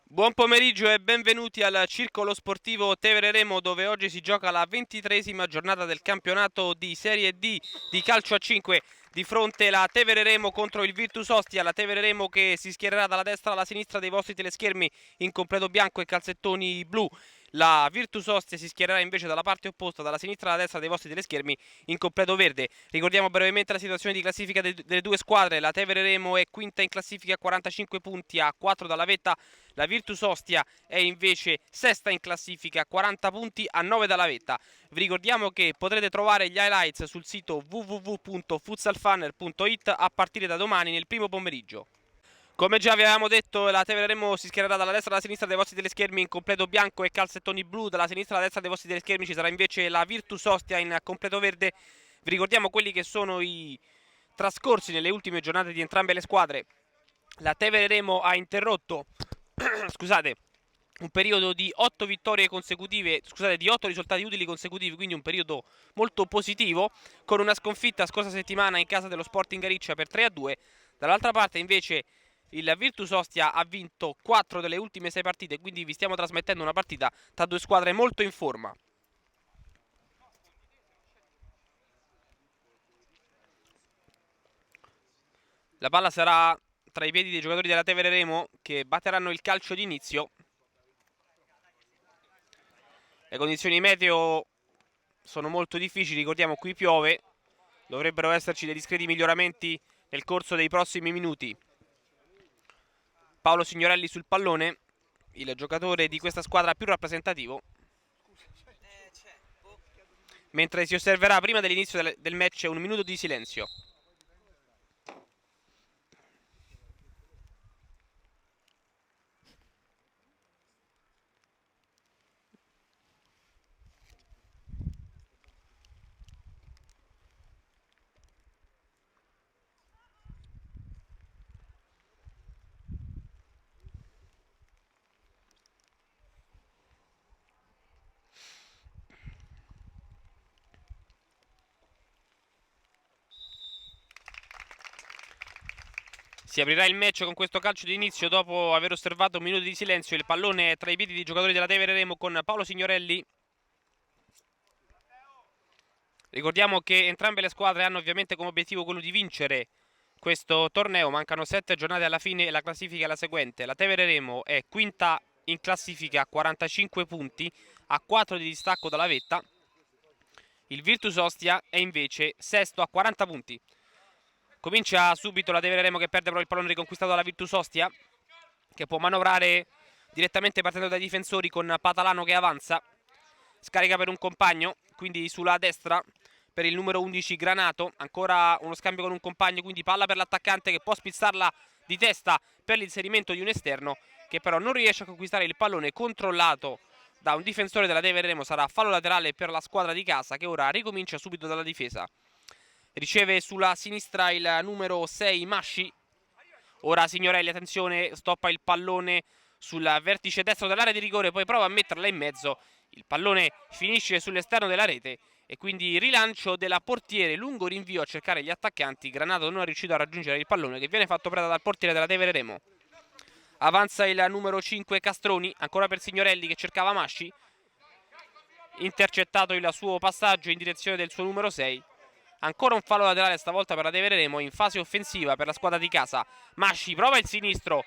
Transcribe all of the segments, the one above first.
Buon pomeriggio e benvenuti al Circolo Sportivo Tevere Remo, dove oggi si gioca la 23esima giornata del campionato di Serie D di calcio a 5. Di fronte la Tevere Remo contro il Virtus Ostia, la Tevere Remo che si schiererà dalla destra alla sinistra dei vostri teleschermi in completo bianco e calzettoni blu. La Virtus Ostia si schiererà invece dalla parte opposta, dalla sinistra alla destra dei vostri teleschermi in completo verde. Ricordiamo brevemente la situazione di classifica delle due squadre. La Tevere Remo è quinta in classifica a 45 punti, a 4 dalla vetta. La Virtus Ostia è invece sesta in classifica a 40 punti, a 9 dalla vetta. Vi ricordiamo che potrete trovare gli highlights sul sito www.futsalfunner.it a partire da domani nel primo pomeriggio. Come già vi avevamo detto, la Tevere Remo si schiererà dalla destra alla sinistra dei vostri teleschermi in completo bianco e calzettoni blu. Dalla sinistra alla destra dei vostri teleschermi ci sarà invece la Virtus Ostia in completo verde. Vi ricordiamo quelli che sono i trascorsi nelle ultime giornate di entrambe le squadre. La Tevere Remo ha interrotto scusate, un periodo di 8 vittorie consecutive, scusate, di 8 risultati utili consecutivi, quindi un periodo molto positivo, con una sconfitta scorsa settimana in casa dello Sporting Gariccia per 3-2. Dall'altra parte invece il Virtus Ostia ha vinto 4 delle ultime 6 partite, quindi vi stiamo trasmettendo una partita tra due squadre molto in forma. La palla sarà tra i piedi dei giocatori della Tevere Remo che batteranno il calcio d'inizio. Le condizioni meteo sono molto difficili, ricordiamo qui piove, dovrebbero esserci dei discreti miglioramenti nel corso dei prossimi minuti. Paolo Signorelli sul pallone, il giocatore di questa squadra più rappresentativo, mentre si osserverà prima dell'inizio del match un minuto di silenzio. Si aprirà il match con questo calcio di inizio dopo aver osservato un minuto di silenzio. Il pallone è tra i piedi dei giocatori della Tevere Remo con Paolo Signorelli. Ricordiamo che entrambe le squadre hanno ovviamente come obiettivo quello di vincere questo torneo. Mancano 7 giornate alla fine e la classifica è la seguente. La Tevere Remo è quinta in classifica a 45 punti, a 4 di distacco dalla vetta. Il Virtus Ostia è invece sesto a 40 punti. Comincia subito la Tevere Remo che perde però il pallone riconquistato dalla Virtus Ostia, che può manovrare direttamente partendo dai difensori con Patalano che avanza. Scarica per un compagno, quindi sulla destra per il numero 11 Granato. Ancora uno scambio con un compagno, quindi palla per l'attaccante che può spizzarla di testa per l'inserimento di un esterno, che però non riesce a conquistare il pallone, controllato da un difensore della Tevere Remo. Sarà fallo laterale per la squadra di casa, che ora ricomincia subito dalla difesa. Riceve sulla sinistra il numero 6 Masci. Ora Signorelli, attenzione, stoppa il pallone sul vertice destro dell'area di rigore, poi prova a metterla in mezzo. Il pallone finisce sull'esterno della rete e quindi rilancio della portiere, lungo rinvio a cercare gli attaccanti. Granato non è riuscito a raggiungere il pallone che viene fatto preda dal portiere della Tevere Remo. Avanza il numero 5 Castroni, ancora per Signorelli che cercava Masci. Intercettato il suo passaggio in direzione del suo numero 6. Ancora un fallo laterale stavolta per la Tevere Remo in fase offensiva per la squadra di casa. Masci prova il sinistro,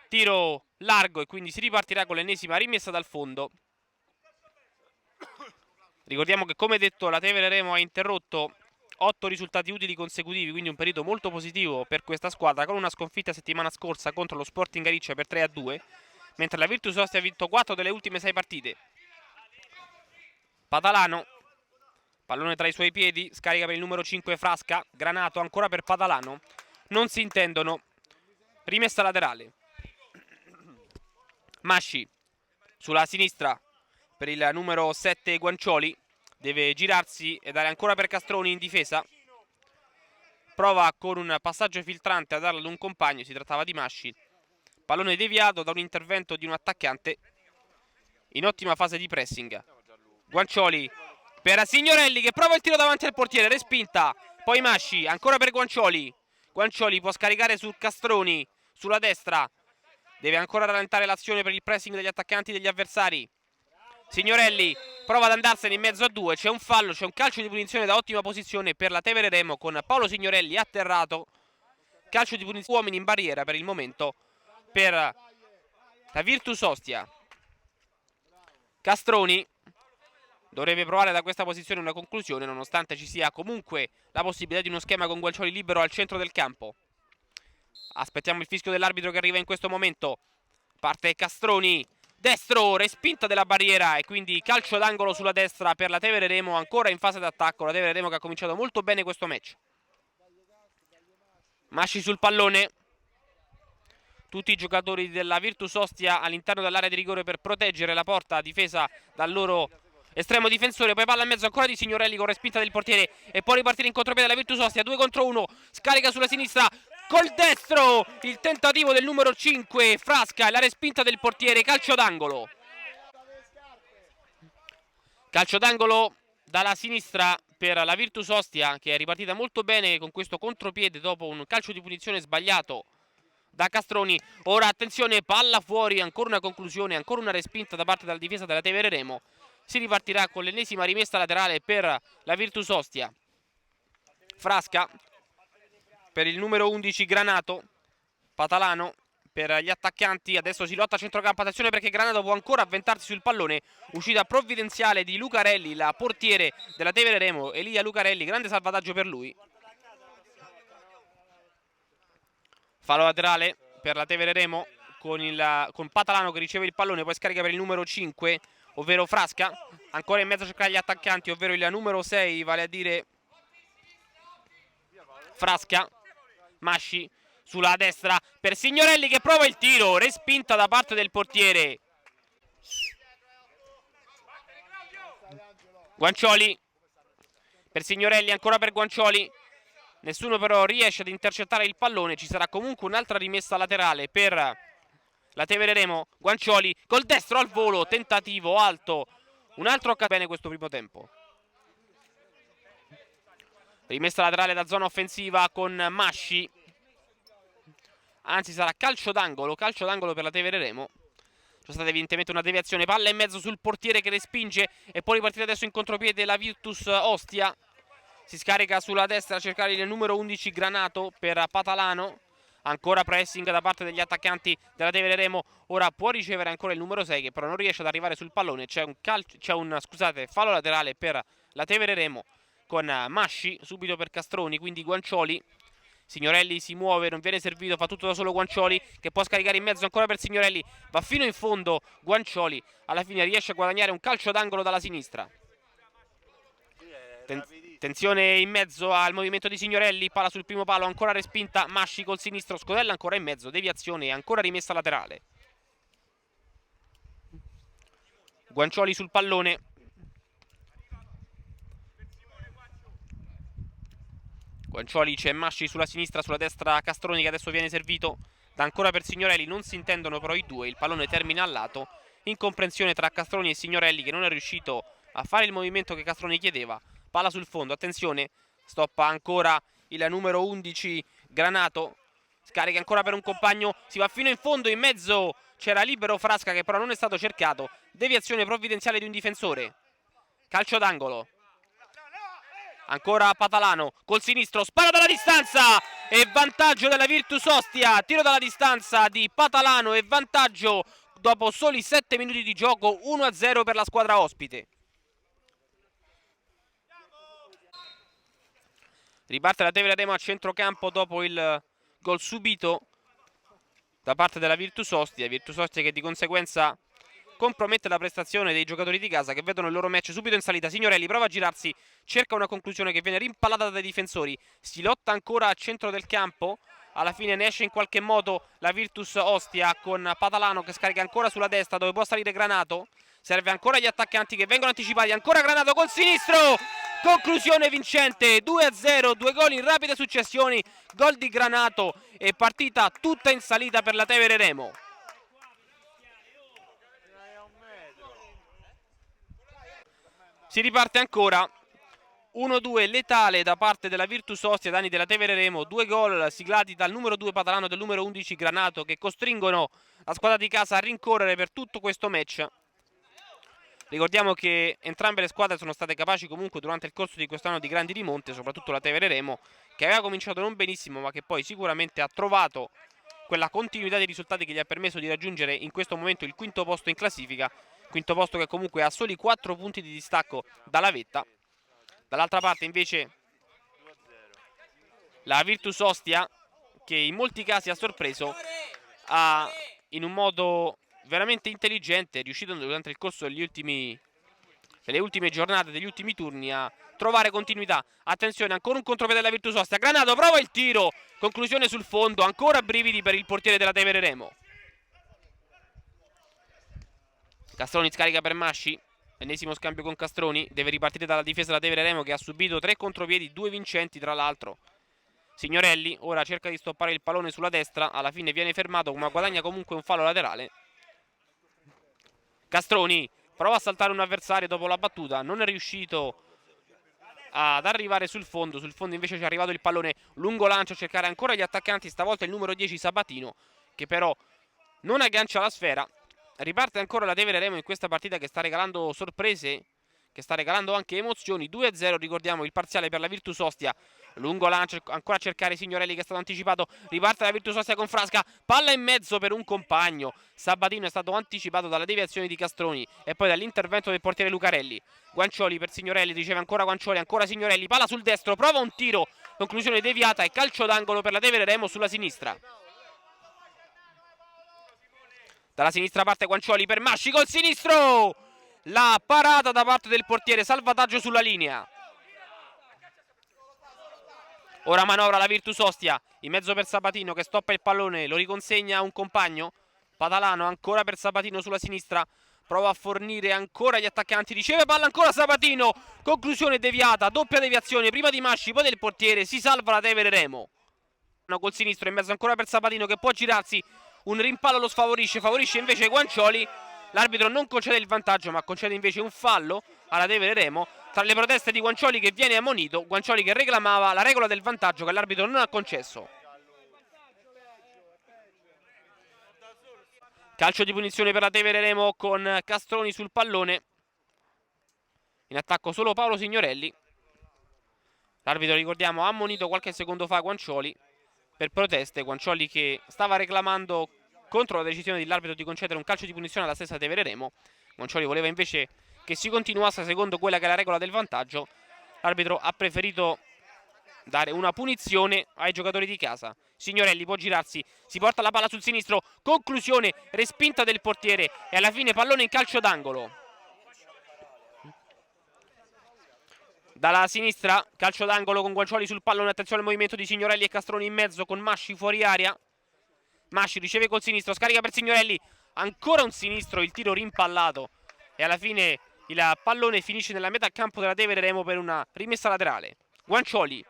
tiro largo e quindi si ripartirà con l'ennesima rimessa dal fondo. Ricordiamo che, come detto, la Tevere Remo ha interrotto 8 risultati utili consecutivi, quindi un periodo molto positivo per questa squadra, con una sconfitta settimana scorsa contro lo Sporting Gariccia per 3-2, mentre la Virtus Ostia ha vinto 4 delle ultime 6 partite. Patalano, pallone tra i suoi piedi, scarica per il numero 5 Frasca. Granato ancora per Patalano, non si intendono. Rimessa laterale. Masci sulla sinistra per il numero 7 Guancioli, deve girarsi e dare ancora per Castroni in difesa. Prova con un passaggio filtrante a darlo ad un compagno, si trattava di Masci. Pallone deviato da un intervento di un attaccante in ottima fase di pressing. Guancioli per Signorelli che prova il tiro davanti al portiere, respinta. Poi Masci, ancora per Guancioli. Guancioli può scaricare su Castroni, sulla destra. Deve ancora rallentare l'azione per il pressing degli attaccanti degli avversari. Signorelli prova ad andarsene in mezzo a due, c'è un fallo, c'è un calcio di punizione da ottima posizione per la Tevere Remo con Paolo Signorelli atterrato. Calcio di punizione, uomini in barriera per il momento per la Virtus Ostia. Castroni dovrebbe provare da questa posizione una conclusione, nonostante ci sia comunque la possibilità di uno schema con Gualcioli libero al centro del campo. Aspettiamo il fischio dell'arbitro che arriva in questo momento. Parte Castroni, destro, respinta della barriera e quindi calcio d'angolo sulla destra per la Tevere Remo, ancora in fase d'attacco. La Tevere Remo che ha cominciato molto bene questo match. Masci sul pallone. Tutti i giocatori della Virtus Ostia all'interno dell'area di rigore per proteggere la porta difesa dal loro estremo difensore. Poi palla in mezzo ancora di Signorelli con respinta del portiere e poi ripartire in contropiede della Virtus Ostia. 2 contro 1, scarica sulla sinistra col destro, il tentativo del numero 5 Frasca e la respinta del portiere. Calcio d'angolo. Calcio d'angolo dalla sinistra per la Virtus Ostia, che è ripartita molto bene con questo contropiede dopo un calcio di punizione sbagliato da Castroni. Ora attenzione, palla fuori, ancora una conclusione, ancora una respinta da parte della difesa della Tevere Remo. Si ripartirà con l'ennesima rimessa laterale per la Virtus Ostia. Frasca per il numero 11 Granato, Patalano per gli attaccanti. Adesso si lotta a centrocampo, attenzione perché Granato può ancora avventarsi sul pallone. Uscita provvidenziale di Lucarelli, la portiere della Tevere Remo, Elia Lucarelli, grande salvataggio per lui. Fallo laterale per la Tevere Remo con Patalano che riceve il pallone, poi scarica per il numero 5, ovvero Frasca. Ancora in mezzo a cercare gli attaccanti, ovvero il numero 6, vale a dire Frasca. Masci sulla destra per Signorelli che prova il tiro, respinta da parte del portiere. Guancioli per Signorelli, ancora per Guancioli. Nessuno però riesce ad intercettare il pallone. Ci sarà comunque un'altra rimessa laterale per la Tevere Remo. Guancioli col destro al volo, tentativo alto. Un altro bene questo primo tempo. Rimessa laterale da zona offensiva con Masci. Anzi sarà calcio d'angolo per la Tevere Remo. C'è stata evidentemente una deviazione. Palla in mezzo sul portiere che respinge e poi ripartire adesso in contropiede la Virtus Ostia. Si scarica sulla destra a cercare il numero 11 Granato per Patalano. Ancora pressing da parte degli attaccanti della Tevere Remo. Ora può ricevere ancora il numero 6 che però non riesce ad arrivare sul pallone. C'è un fallo laterale per la Tevere Remo con Masci subito per Castroni, quindi Guancioli. Signorelli si muove, non viene servito, fa tutto da solo Guancioli che può scaricare in mezzo ancora per Signorelli. Va fino in fondo Guancioli, alla fine riesce a guadagnare un calcio d'angolo dalla sinistra. Tensione in mezzo al movimento di Signorelli, palla sul primo palo, ancora respinta, Masci col sinistro, scodella ancora in mezzo, deviazione e ancora rimessa laterale. Guancioli sul pallone. Guancioli, c'è Masci sulla sinistra, sulla destra Castroni che adesso viene servito da ancora per Signorelli, non si intendono però i due, il pallone termina al lato. Incomprensione tra Castroni e Signorelli che non è riuscito a fare il movimento che Castroni chiedeva. Palla sul fondo, attenzione, stoppa ancora il numero 11 Granato, scarica ancora per un compagno, si va fino in fondo, in mezzo c'era libero Frasca che però non è stato cercato, deviazione provvidenziale di un difensore. Calcio d'angolo. Ancora Patalano col sinistro, spara dalla distanza e vantaggio della Virtus Ostia, tiro dalla distanza di Patalano e vantaggio dopo soli 7 minuti di gioco, 1-0 per la squadra ospite. Riparte la Tevere Remo a centrocampo dopo il gol subito da parte della Virtus Ostia che di conseguenza compromette la prestazione dei giocatori di casa che vedono il loro match subito in salita. Signorelli prova a girarsi, cerca una conclusione che viene rimpallata dai difensori, si lotta ancora a centro del campo, alla fine ne esce in qualche modo la Virtus Ostia con Patalano che scarica ancora sulla destra dove può salire Granato. Serve ancora gli attaccanti che vengono anticipati, ancora Granato col sinistro, conclusione vincente, 2-0, 2 gol in rapide successioni, gol di Granato e partita tutta in salita per la Tevere Remo. Si riparte ancora, 1-2 letale da parte della Virtus Ostia, danni della Tevere Remo, 2 gol siglati dal numero 2 Patalano e del numero 11 Granato, che costringono la squadra di casa a rincorrere per tutto questo match. Ricordiamo che entrambe le squadre sono state capaci comunque durante il corso di quest'anno di grandi rimonte, soprattutto la Tevere Remo, che aveva cominciato non benissimo ma che poi sicuramente ha trovato quella continuità di risultati che gli ha permesso di raggiungere in questo momento il quinto posto in classifica, quinto posto che comunque ha soli 4 punti di distacco dalla vetta. Dall'altra parte invece la Virtus Ostia, che in molti casi ha sorpreso, ha in un modo veramente intelligente riuscito durante il corso delle ultime giornate, degli ultimi turni, a trovare continuità. Attenzione, ancora un contropiede della Virtus Ostia. Granato prova il tiro, conclusione sul fondo, ancora brividi per il portiere della Tevere Remo. Castroni scarica per Masci, ennesimo scambio con Castroni, deve ripartire dalla difesa della Tevere Remo che ha subito 3 contropiedi, 2 vincenti tra l'altro. Signorelli ora cerca di stoppare il pallone sulla destra, alla fine viene fermato ma guadagna comunque un fallo laterale. Castroni prova a saltare un avversario dopo la battuta, non è riuscito ad arrivare sul fondo invece ci è arrivato il pallone, lungo lancio a cercare ancora gli attaccanti, stavolta il numero 10 Sabatino, che però non aggancia la sfera. Riparte ancora la Tevere Remo in questa partita che sta regalando sorprese, che sta regalando anche emozioni. 2-0, ricordiamo il parziale per la Virtus Ostia. Lungo lancio, ancora a cercare Signorelli che è stato anticipato. Riparte la Virtus Ostia con Frasca, palla in mezzo per un compagno. Sabatino è stato anticipato dalla deviazione di Castroni e poi dall'intervento del portiere Lucarelli. Guancioli per Signorelli, riceve ancora Guancioli, ancora Signorelli, palla sul destro, prova un tiro, conclusione deviata e calcio d'angolo per la Tevere Remo sulla sinistra. Dalla sinistra parte Guancioli per Masci col sinistro, la parata da parte del portiere, salvataggio sulla linea. Ora manovra la Virtus Ostia, in mezzo per Sabatino che stoppa il pallone, lo riconsegna a un compagno. Patalano ancora per Sabatino sulla sinistra, prova a fornire ancora gli attaccanti, riceve palla ancora Sabatino, conclusione deviata, doppia deviazione, prima di Masci, poi del portiere, si salva la Tevere Remo. Col sinistro in mezzo ancora per Sabatino che può girarsi, un rimpallo lo sfavorisce, favorisce invece Guancioli. L'arbitro non concede il vantaggio ma concede invece un fallo alla Tevere Remo. Tra le proteste di Guancioli che viene ammonito, Guancioli che reclamava la regola del vantaggio che l'arbitro non ha concesso. Calcio di punizione per la Tevere Remo con Castroni sul pallone. In attacco solo Paolo Signorelli. L'arbitro, ricordiamo, ha ammonito qualche secondo fa Guancioli per proteste. Guancioli che stava reclamando contro la decisione dell'arbitro di concedere un calcio di punizione alla stessa Tevere Remo. Guancioli voleva invece che si continuasse secondo quella che è la regola del vantaggio. L'arbitro ha preferito dare una punizione ai giocatori di casa. Signorelli può girarsi, si porta la palla sul sinistro, conclusione, respinta del portiere e alla fine pallone in calcio d'angolo. Dalla sinistra, calcio d'angolo con Guancioli sul pallone, attenzione al movimento di Signorelli e Castroni in mezzo con Masci fuori aria. Masci riceve col sinistro, scarica per Signorelli, ancora un sinistro, il tiro rimpallato e alla fine il pallone finisce nella metà campo della Tevere Remo per una rimessa laterale. Guancioli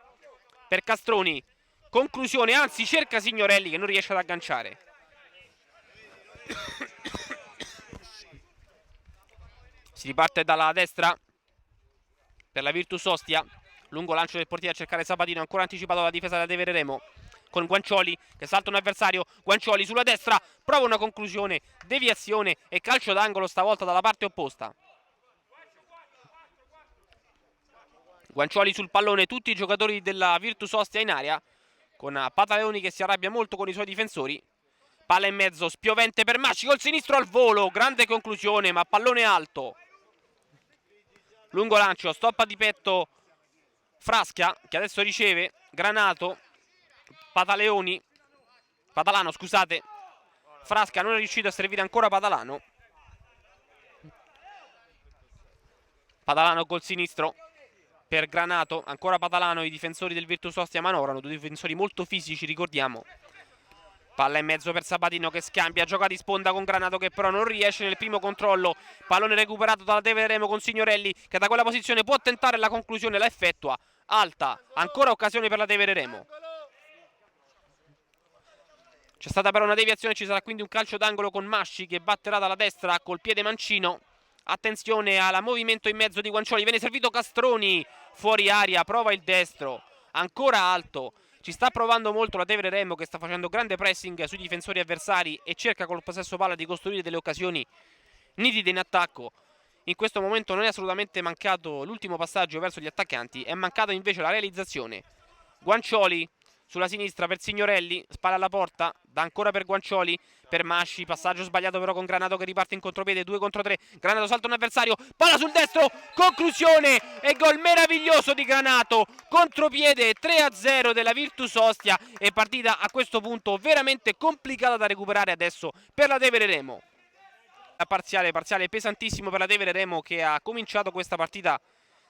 per Castroni, conclusione, anzi cerca Signorelli che non riesce ad agganciare. Si riparte dalla destra per la Virtus Ostia, lungo lancio del portiere a cercare Sabatino, ancora anticipato dalla difesa della Tevere Remo con Guancioli che salta un avversario. Guancioli sulla destra, prova una conclusione, deviazione e calcio d'angolo stavolta dalla parte opposta. Guancioli sul pallone, tutti i giocatori della Virtus Ostia in area, con Pataleoni che si arrabbia molto con i suoi difensori. Palla in mezzo, spiovente per Masci col sinistro al volo, grande conclusione ma pallone alto. Lungo lancio, stoppa di petto Frasca che adesso riceve, Granato, Patalano scusate, Frasca non è riuscito a servire ancora Patalano. Patalano col sinistro per Granato, ancora Patalano, i difensori del Virtus Ostia manovrano, due difensori molto fisici ricordiamo. Palla in mezzo per Sabatino che scambia, gioca di sponda con Granato che però non riesce nel primo controllo. Pallone recuperato dalla Tevere Remo con Signorelli che da quella posizione può tentare la conclusione, la effettua. Alta, ancora occasione per la Tevere Remo. C'è stata però una deviazione, ci sarà quindi un calcio d'angolo con Masci che batterà dalla destra col piede mancino Attenzione al movimento in mezzo di Guancioli, viene servito Castroni, fuori aria, prova il destro, ancora alto. Ci sta provando molto la Tevere Remo, che sta facendo grande pressing sui difensori avversari e cerca col possesso palla di costruire delle occasioni nitide in attacco. In questo momento non è assolutamente mancato l'ultimo passaggio verso gli attaccanti, è mancata invece la realizzazione. Guancioli sulla sinistra per Signorelli, spalla alla porta, dà ancora per Guancioli, per Masci, passaggio sbagliato però con Granato che riparte in contropiede, 2 contro 3, Granato salta un avversario, palla sul destro, conclusione e gol meraviglioso di Granato, contropiede 3-0 della Virtus Ostia e partita a questo punto veramente complicata da recuperare adesso per la Tevere Remo. Parziale pesantissimo per la Tevere Remo, che ha cominciato questa partita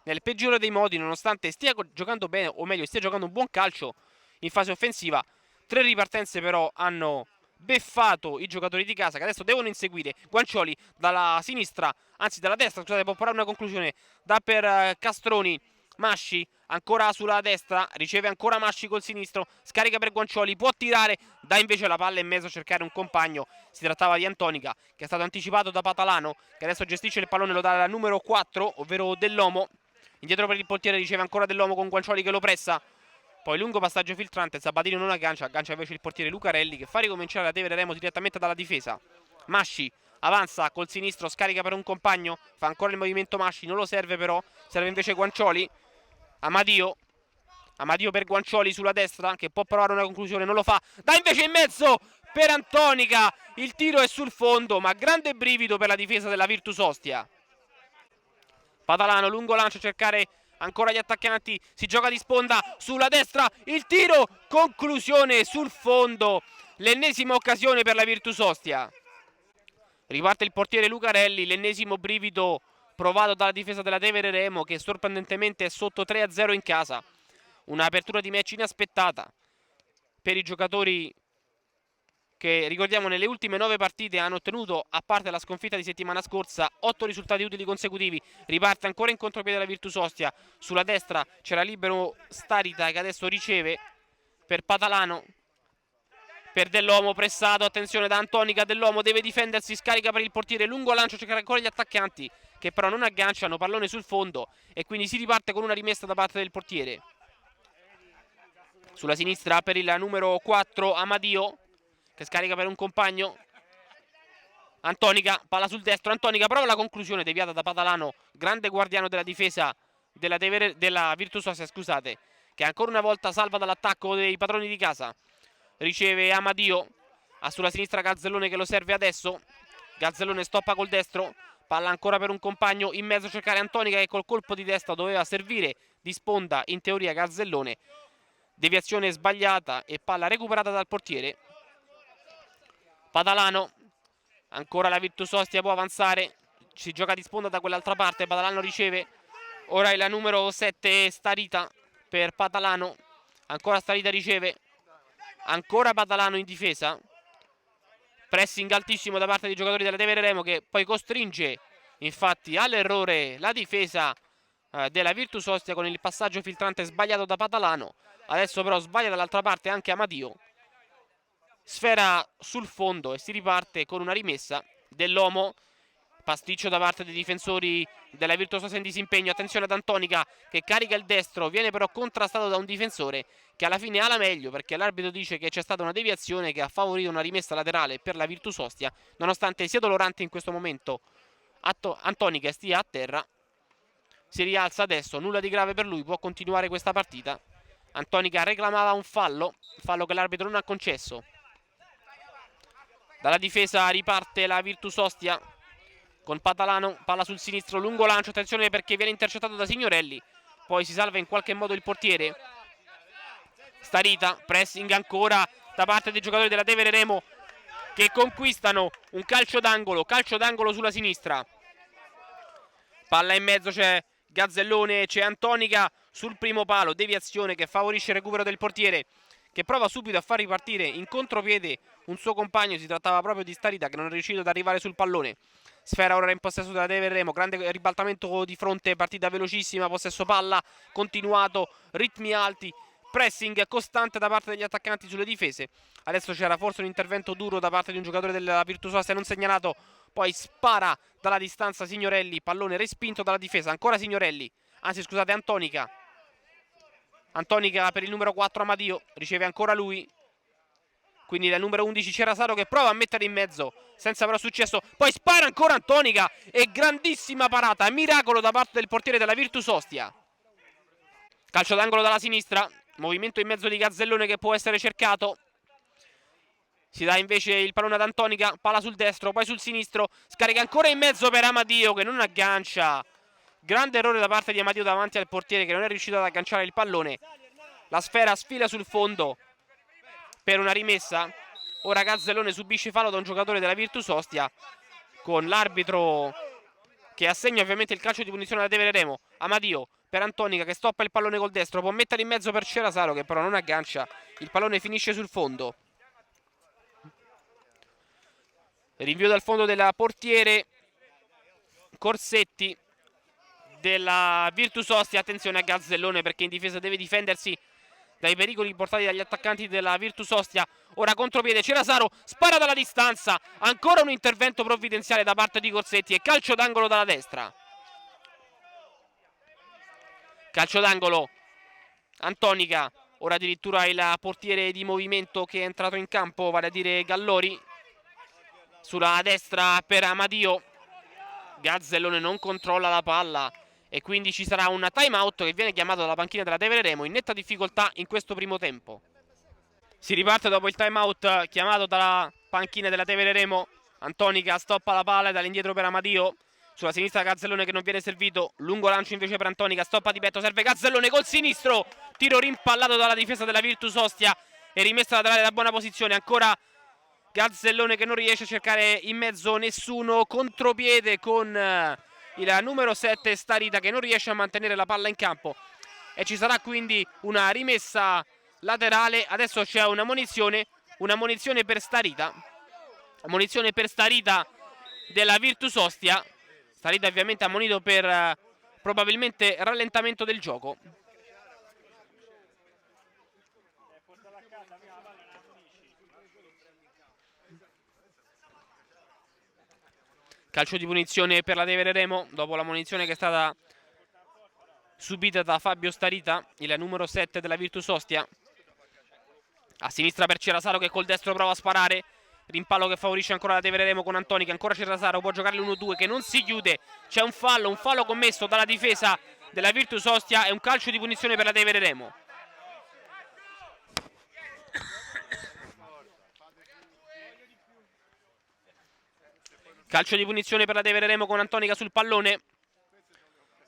nel peggiore dei modi, nonostante stia giocando bene, o meglio stia giocando un buon calcio in fase offensiva. 3 ripartenze però hanno beffato i giocatori di casa, che adesso devono inseguire. Guancioli dalla sinistra, anzi dalla destra, scusate, può portare una conclusione, dà per Castroni, Masci ancora sulla destra, riceve ancora Masci col sinistro, scarica per Guancioli, può tirare, dà invece la palla in mezzo a cercare un compagno. Si trattava di Antonica, che è stato anticipato da Patalano, che adesso gestisce il pallone, lo dà al numero 4, ovvero Dell'Omo. Indietro per il portiere, riceve ancora Dell'Omo con Guancioli che lo pressa. Poi lungo passaggio filtrante, Sabatini non aggancia invece il portiere Lucarelli, che fa ricominciare la Tevere Remo direttamente dalla difesa. Masci avanza col sinistro, scarica per un compagno, fa ancora il movimento Masci, non lo serve però, serve invece Guancioli. Amadio per Guancioli sulla destra, che può provare una conclusione, non lo fa, dà invece in mezzo per Antonica, il tiro è sul fondo, ma grande brivido per la difesa della Virtus Ostia. Patalano, lungo lancio a cercare ancora gli attaccanti, si gioca di sponda sulla destra, il tiro, conclusione sul fondo, l'ennesima occasione per la Virtus Ostia. Riparte il portiere Lucarelli, l'ennesimo brivido provato dalla difesa della Tevere Remo, che sorprendentemente è sotto 3-0 in casa. Un'apertura di match inaspettata per i giocatori che, ricordiamo, nelle ultime 9 partite hanno ottenuto, a parte la sconfitta di settimana scorsa, 8 risultati utili consecutivi. Riparte ancora in contropiede la Virtus Ostia, sulla destra c'era libero Starita, che adesso riceve per Patalano, per Dell'Omo, pressato, attenzione da Antonica, Dell'Omo deve difendersi, scarica per il portiere, lungo lancio, cercare ancora gli attaccanti che però non agganciano, pallone sul fondo e quindi si riparte con una rimessa da parte del portiere. Sulla sinistra per il numero 4 Amadio, che scarica per un compagno. Antonica, palla sul destro, Antonica prova la conclusione deviata da Patalano, grande guardiano della difesa della Virtus Ostia, scusate, che ancora una volta salva dall'attacco dei padroni di casa. Riceve Amadio, ha sulla sinistra Gazzellone che lo serve adesso, Gazzellone stoppa col destro, palla ancora per un compagno, in mezzo a cercare Antonica, che col colpo di testa doveva servire di sponda in teoria Gazzellone. Deviazione sbagliata e palla recuperata dal portiere. Patalano, ancora la Virtus Ostia può avanzare, si gioca di sponda da quell'altra parte, Patalano riceve, ora è la numero 7 Starita per Patalano, ancora Starita riceve, ancora Patalano in difesa, pressing altissimo da parte dei giocatori della Tevere Remo, che poi costringe infatti all'errore la difesa della Virtus Ostia con il passaggio filtrante sbagliato da Patalano. Adesso però sbaglia dall'altra parte anche Amadio, sfera sul fondo e si riparte con una rimessa. Dell'Omo, pasticcio da parte dei difensori della Virtus Ostia in disimpegno, attenzione ad Antonica che carica il destro, viene però contrastato da un difensore che alla fine ha la meglio, perché l'arbitro dice che c'è stata una deviazione che ha favorito una rimessa laterale per la Virtus Ostia, nonostante sia dolorante in questo momento Antonica stia a terra. Si rialza adesso, nulla di grave per lui, può continuare questa partita. Antonica reclamava un fallo che l'arbitro non ha concesso. Dalla difesa riparte la Virtus Ostia con Patalano, palla sul sinistro, lungo lancio, attenzione perché viene intercettato da Signorelli, poi si salva in qualche modo il portiere. Starita, pressing ancora da parte dei giocatori della Tevere Remo, che conquistano un calcio d'angolo sulla sinistra. Palla in mezzo, c'è Gazzellone, c'è Antonica sul primo palo, deviazione che favorisce il recupero del portiere, che prova subito a far ripartire in contropiede un suo compagno. Si trattava proprio di Starita, che non è riuscito ad arrivare sul pallone. Sfera ora in possesso della Tevere Remo, grande ribaltamento di fronte, partita velocissima, possesso palla continuato, ritmi alti, pressing costante da parte degli attaccanti sulle difese. Adesso c'era forse un intervento duro da parte di un giocatore della Virtus Ostia non segnalato poi spara dalla distanza Signorelli, pallone respinto dalla difesa, ancora Signorelli, anzi scusate Antonica. Antonica per il numero 4 Amadio, riceve ancora lui. Quindi il numero 11 Cerasaro che prova a mettere in mezzo, senza però successo. Poi spara ancora Antonica e grandissima parata, miracolo da parte del portiere della Virtus Ostia. Calcio d'angolo dalla sinistra, movimento in mezzo di Gazzellone che può essere cercato. Si dà invece il pallone ad Antonica, palla sul destro, poi sul sinistro, scarica ancora in mezzo per Amadio che non aggancia. Grande errore da parte di Amadio davanti al portiere che non è riuscito ad agganciare il pallone. La sfera sfila sul fondo per una rimessa. Ora Gazzellone subisce fallo da un giocatore della Virtus Ostia, con l'arbitro che assegna ovviamente il calcio di punizione alla Tevere Remo. Amadio per Antonica che stoppa il pallone col destro, può mettere in mezzo per Cerasaro che però non aggancia. Il pallone finisce sul fondo. Rinvio dal fondo del portiere Corsetti della Virtus Ostia. Attenzione a Gazzellone perché in difesa deve difendersi dai pericoli portati dagli attaccanti della Virtus Ostia. Ora contropiede Cerasaro, spara dalla distanza, ancora un intervento provvidenziale da parte di Corsetti e calcio d'angolo dalla destra. Calcio d'angolo Antonica, ora addirittura il portiere di movimento che è entrato in campo, vale a dire Gallori. Sulla destra per Amadio, Gazzellone non controlla la palla e quindi ci sarà un time out che viene chiamato dalla panchina della Tevere Remo in netta difficoltà in questo primo tempo. Si riparte dopo il time out chiamato dalla panchina della Tevere Remo. Antonica stoppa la palla dall'indietro per Amadio, sulla sinistra Gazzellone che non viene servito, lungo lancio invece per Antonica, stoppa di petto, serve Gazzellone col sinistro, tiro rimpallato dalla difesa della Virtus Ostia e rimessa laterale da buona posizione. Ancora Gazzellone che non riesce a cercare in mezzo nessuno, contropiede con il numero 7 Starita che non riesce a mantenere la palla in campo e ci sarà quindi una rimessa laterale. Adesso c'è una munizione per Starita, munizione per Starita della Virtus Ostia. Starita ovviamente ammonito per probabilmente rallentamento del gioco. Calcio di punizione per la Tevere Remo dopo la munizione che è stata subita da Fabio Starita, il numero 7 della Virtus Ostia. A sinistra per Cerasaro che col destro prova a sparare, rimpallo che favorisce ancora la Tevere Remo con Antonica. Ancora Cerasaro, può giocare l'1-2 che non si chiude, c'è un fallo commesso dalla difesa della Virtus Ostia e un calcio di punizione per la Tevere Remo. Calcio di punizione per la Tevere Remo con Antonica sul pallone.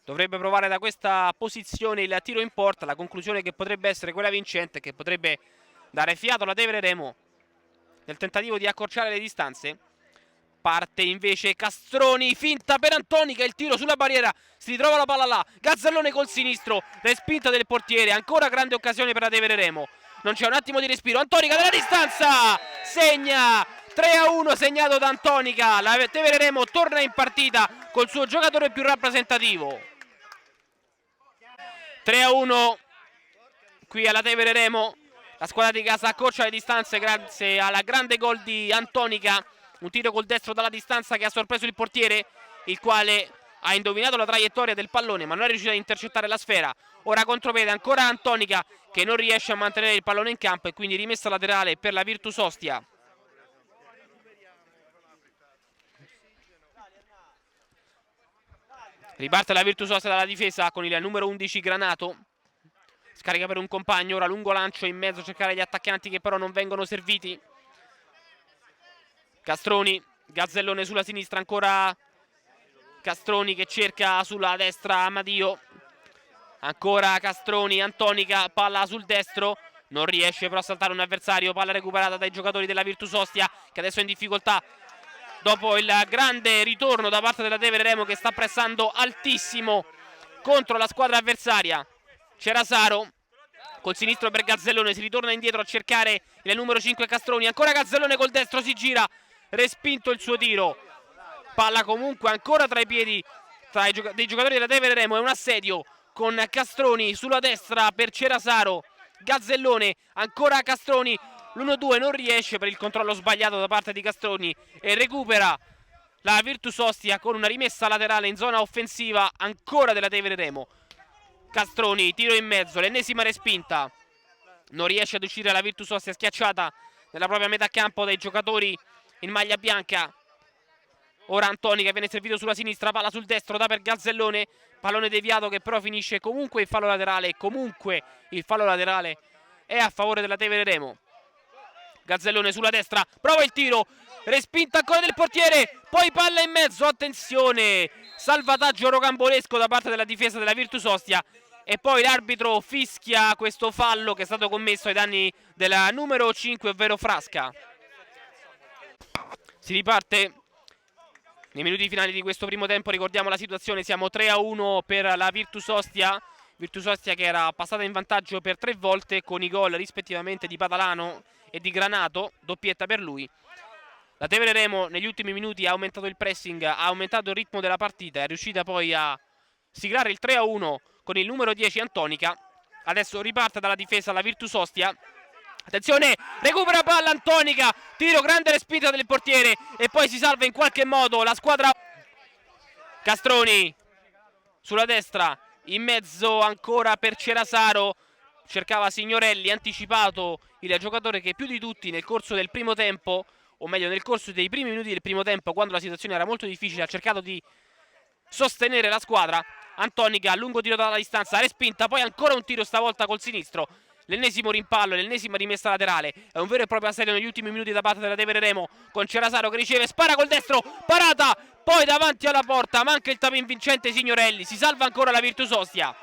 Dovrebbe provare da questa posizione il tiro in porta, la conclusione che potrebbe essere quella vincente, che potrebbe dare fiato alla Tevere Remo nel tentativo di accorciare le distanze. Parte invece Castroni, finta per Antonica, il tiro sulla barriera, si ritrova la palla là, Gazzellone col sinistro, respinta del portiere, ancora grande occasione per la Tevere Remo. Non c'è un attimo di respiro, Antonica dalla distanza, segna! 3-1 segnato da Antonica, la Tevere Remo torna in partita col suo giocatore più rappresentativo. 3-1 qui alla Tevere Remo, la squadra di casa accorcia le distanze grazie alla grande gol di Antonica, un tiro col destro dalla distanza che ha sorpreso il portiere, il quale ha indovinato la traiettoria del pallone ma non è riuscito ad intercettare la sfera. Ora contropiede ancora Antonica che non riesce a mantenere il pallone in campo e quindi rimessa laterale per la Virtus Ostia. Riparte la Virtus Ostia dalla difesa con il numero 11 Granato. Scarica per un compagno, ora lungo lancio in mezzo a cercare gli attaccanti che però non vengono serviti. Castroni, Gazzellone sulla sinistra, ancora Castroni che cerca sulla destra Amadio. Ancora Castroni, Antonica, palla sul destro, non riesce però a saltare un avversario, palla recuperata dai giocatori della Virtus Ostia che adesso è in difficoltà dopo il grande ritorno da parte della Tevere Remo che sta pressando altissimo contro la squadra avversaria. Cerasaro col sinistro per Gazzellone, si ritorna indietro a cercare il numero 5 Castroni, ancora Gazzellone col destro, si gira, respinto il suo tiro, palla comunque ancora tra i piedi dei giocatori della Tevere Remo, è un assedio con Castroni sulla destra per Cerasaro, Gazzellone, ancora Castroni, l'1-2 non riesce per il controllo sbagliato da parte di Castroni e recupera la Virtus Ostia con una rimessa laterale in zona offensiva ancora della Tevere Remo. Castroni, tiro in mezzo, l'ennesima respinta. Non riesce ad uscire la Virtus Ostia, schiacciata nella propria metà campo dai giocatori in maglia bianca. Ora Antoni che viene servito sulla sinistra, palla sul destro, da per Gazzellone, pallone deviato che però finisce comunque il fallo laterale. Comunque il fallo laterale è a favore della Tevere Remo. Gazzellone sulla destra, prova il tiro, respinta ancora del portiere, poi palla in mezzo, attenzione, salvataggio rocambolesco da parte della difesa della Virtus Ostia. E poi l'arbitro fischia questo fallo che è stato commesso ai danni della numero 5, ovvero Frasca. Si riparte nei minuti finali di questo primo tempo. Ricordiamo la situazione, siamo 3-1 per la Virtus Ostia. Virtus Ostia che era passata in vantaggio per 3 volte con i gol rispettivamente di Padalano e di Granato, doppietta per lui. La Tevere Remo negli ultimi minuti ha aumentato il pressing, ha aumentato il ritmo della partita, è riuscita poi a siglare il 3-1 con il numero 10 Antonica. Adesso riparte dalla difesa la Virtus Ostia. Attenzione, recupera palla Antonica, tiro, grande respinta del portiere e poi si salva in qualche modo la squadra. Castroni sulla destra, in mezzo ancora per Cerasaro, cercava Signorelli, anticipato il giocatore che più di tutti nel corso del primo tempo, o meglio nel corso dei primi minuti del primo tempo, quando la situazione era molto difficile, ha cercato di sostenere la squadra. Antonica, lungo tiro dalla distanza, respinta, poi ancora un tiro stavolta col sinistro. L'ennesimo rimpallo, l'ennesima rimessa laterale. È un vero e proprio assedio negli ultimi minuti da parte della Tevere Remo, con Cerasaro che riceve, spara col destro, parata, poi davanti alla porta, manca il tapin vincente Signorelli, si salva ancora la Virtus Ostia.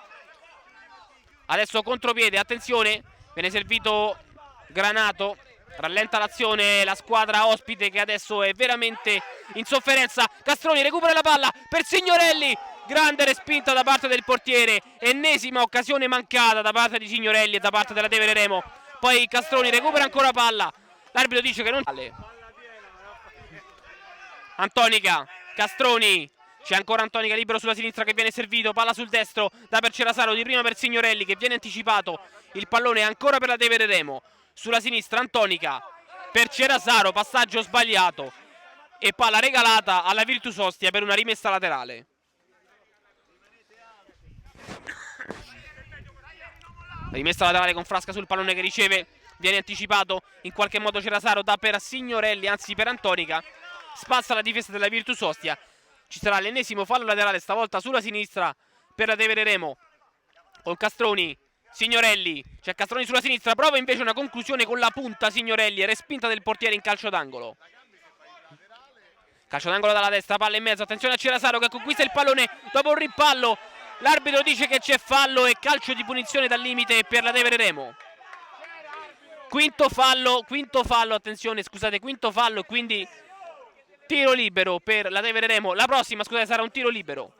Adesso contropiede, attenzione, viene servito Granato, rallenta l'azione la squadra ospite che adesso è veramente in sofferenza. Castroni recupera la palla per Signorelli, grande respinta da parte del portiere, ennesima occasione mancata da parte di Signorelli e da parte della Tevere Remo. Poi Castroni recupera ancora palla, l'arbitro dice che non vale. Antonica, Castroni, c'è ancora Antonica libero sulla sinistra che viene servito, palla sul destro, da per Cerasaro, di prima per Signorelli che viene anticipato, il pallone è ancora per la Tevere Remo. Sulla sinistra Antonica per Cerasaro, passaggio sbagliato e palla regalata alla Virtus Ostia per una rimessa laterale. Rimessa laterale con Frasca sul pallone che riceve, viene anticipato in qualche modo Cerasaro, da per Signorelli, anzi per Antonica, spazza la difesa della Virtus Ostia. Ci sarà l'ennesimo fallo laterale, stavolta sulla sinistra per la Tevere Remo, con Castroni, Signorelli, c'è Castroni sulla sinistra, prova invece una conclusione con la punta Signorelli, è respinta del portiere in calcio d'angolo. Calcio d'angolo dalla destra, palla in mezzo, attenzione a Cerasaro che conquista il pallone dopo un rimpallo. L'arbitro dice che c'è fallo e calcio di punizione dal limite per la Tevere Remo. Quinto fallo, attenzione, scusate, quinto fallo, quindi tiro libero per la Tevere Remo. La prossima, scusate, sarà un tiro libero.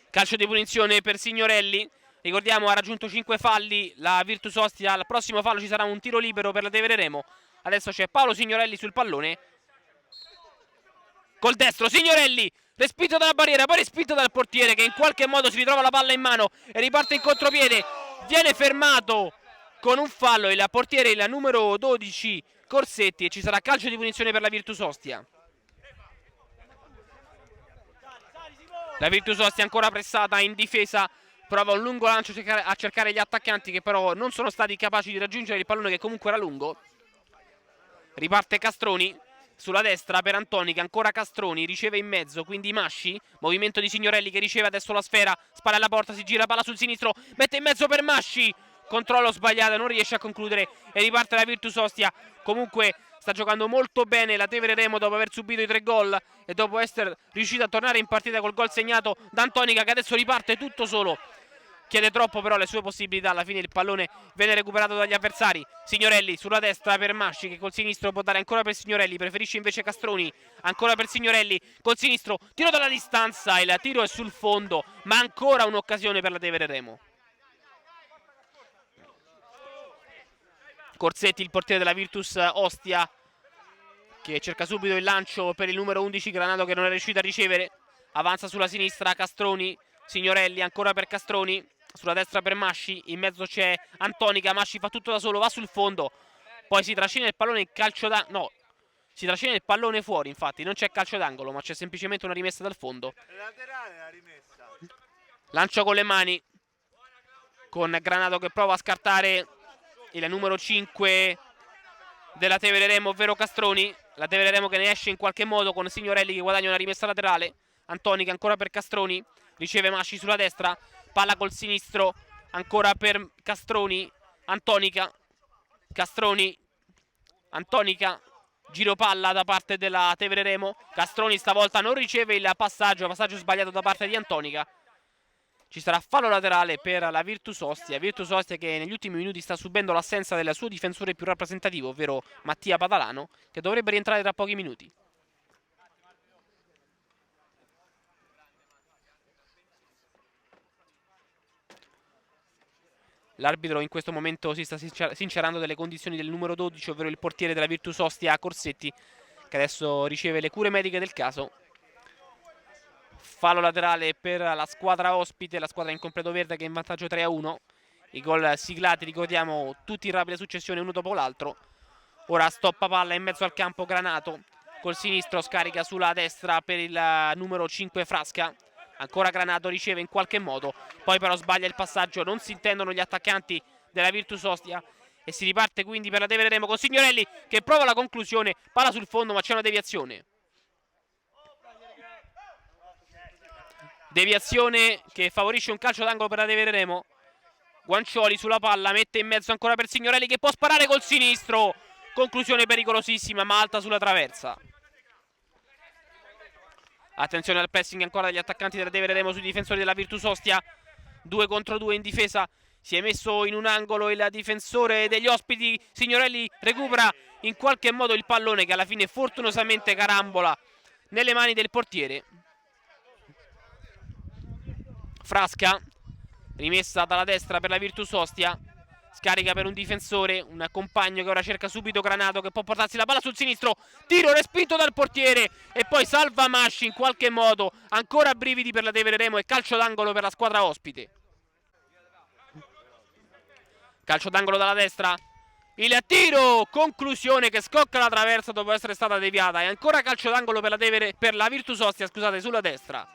Calcio di punizione per Signorelli. Ricordiamo, ha raggiunto 5 falli la Virtus Ostia. Al prossimo fallo ci sarà un tiro libero per la Tevere Remo. Adesso c'è Paolo Signorelli sul pallone. Col destro, Signorelli, respinto dalla barriera, poi respinto dal portiere che in qualche modo si ritrova la palla in mano e riparte in contropiede. Viene fermato con un fallo il portiere, il numero 12 Corsetti, e ci sarà calcio di punizione per la Virtus Ostia. La Virtus Ostia ancora pressata in difesa, prova un lungo lancio a cercare gli attaccanti che però non sono stati capaci di raggiungere il pallone che comunque era lungo. Riparte Castroni sulla destra per Antonica, ancora Castroni, riceve in mezzo, quindi Masci, movimento di Signorelli che riceve adesso la sfera, spalla alla porta, si gira, palla sul sinistro, mette in mezzo per Masci, controllo sbagliato, non riesce a concludere e riparte la Virtus Ostia. Comunque sta giocando molto bene la Tevere Remo dopo aver subito i 3 gol e dopo essere riuscita a tornare in partita col gol segnato da Antonica che adesso riparte tutto solo. Chiede troppo però le sue possibilità, alla fine il pallone viene recuperato dagli avversari. Signorelli sulla destra per Masci che col sinistro può dare ancora per Signorelli, preferisce invece Castroni, ancora per Signorelli, col sinistro, tiro dalla distanza, il tiro è sul fondo, ma ancora un'occasione per la Tevere Remo. Corsetti, il portiere della Virtus Ostia, che cerca subito il lancio per il numero 11 Granato che non è riuscito a ricevere. Avanza sulla sinistra Castroni, Signorelli ancora per Castroni, sulla destra per Masci, in mezzo c'è Antonica, Masci fa tutto da solo, va sul fondo, Poi si trascina il pallone in calcio d'angolo. No, si trascina il pallone fuori, infatti. Non c'è calcio d'angolo, ma c'è semplicemente una rimessa dal fondo. Laterale la rimessa. Lancio con le mani. Con Granato che prova a scartare il numero 5 della Tevere Remo, ovvero Castroni. La Tevere Remo che ne esce in qualche modo con Signorelli che guadagna una rimessa laterale. Antonica ancora per Castroni. Riceve Masci sulla destra. Palla col sinistro. Ancora per Castroni. Antonica. Castroni. Antonica. Giro palla da parte della Tevere Remo. Castroni stavolta non riceve il passaggio. Passaggio sbagliato da parte di Antonica. Ci sarà fallo laterale per la Virtus Ostia. Virtus Ostia che negli ultimi minuti sta subendo l'assenza del suo difensore più rappresentativo, ovvero Mattia Padalano, che dovrebbe rientrare tra pochi minuti. L'arbitro in questo momento si sta sincerando delle condizioni del numero 12, ovvero il portiere della Virtus Ostia, Corsetti, che adesso riceve le cure mediche del caso. Fallo laterale per la squadra ospite, la squadra in completo verde che è in vantaggio 3-1. I gol siglati, ricordiamo, tutti in rapida successione uno dopo l'altro. Ora stoppa palla in mezzo al campo Granato. Col sinistro scarica sulla destra per il numero 5 Frasca. Ancora Granato riceve in qualche modo. Poi però sbaglia il passaggio. Non si intendono gli attaccanti della Virtus Ostia. E si riparte quindi per la Tevere Remo con Signorelli che prova la conclusione. Palla sul fondo ma c'è una deviazione. Deviazione che favorisce un calcio d'angolo per la Tevere Remo. Guancioli sulla palla, mette in mezzo ancora per Signorelli che può sparare col sinistro. Conclusione pericolosissima ma alta sulla traversa. Attenzione al pressing ancora degli attaccanti della Tevere Remo sui difensori della Virtus Ostia. 2 contro 2 in difesa. Si è messo in un angolo il difensore degli ospiti. Signorelli recupera in qualche modo il pallone che alla fine fortunosamente carambola nelle mani del portiere. Frasca, rimessa dalla destra per la Virtus Ostia. Scarica per un difensore, un compagno che ora cerca subito Granato che può portarsi la palla sul sinistro. Tiro respinto dal portiere e poi salva Masci in qualche modo. Ancora brividi per la Tevere Remo e calcio d'angolo per la squadra ospite. Calcio d'angolo dalla destra. Il tiro, conclusione che scocca la traversa dopo essere stata deviata. E ancora calcio d'angolo per la Virtus Ostia, scusate, sulla destra.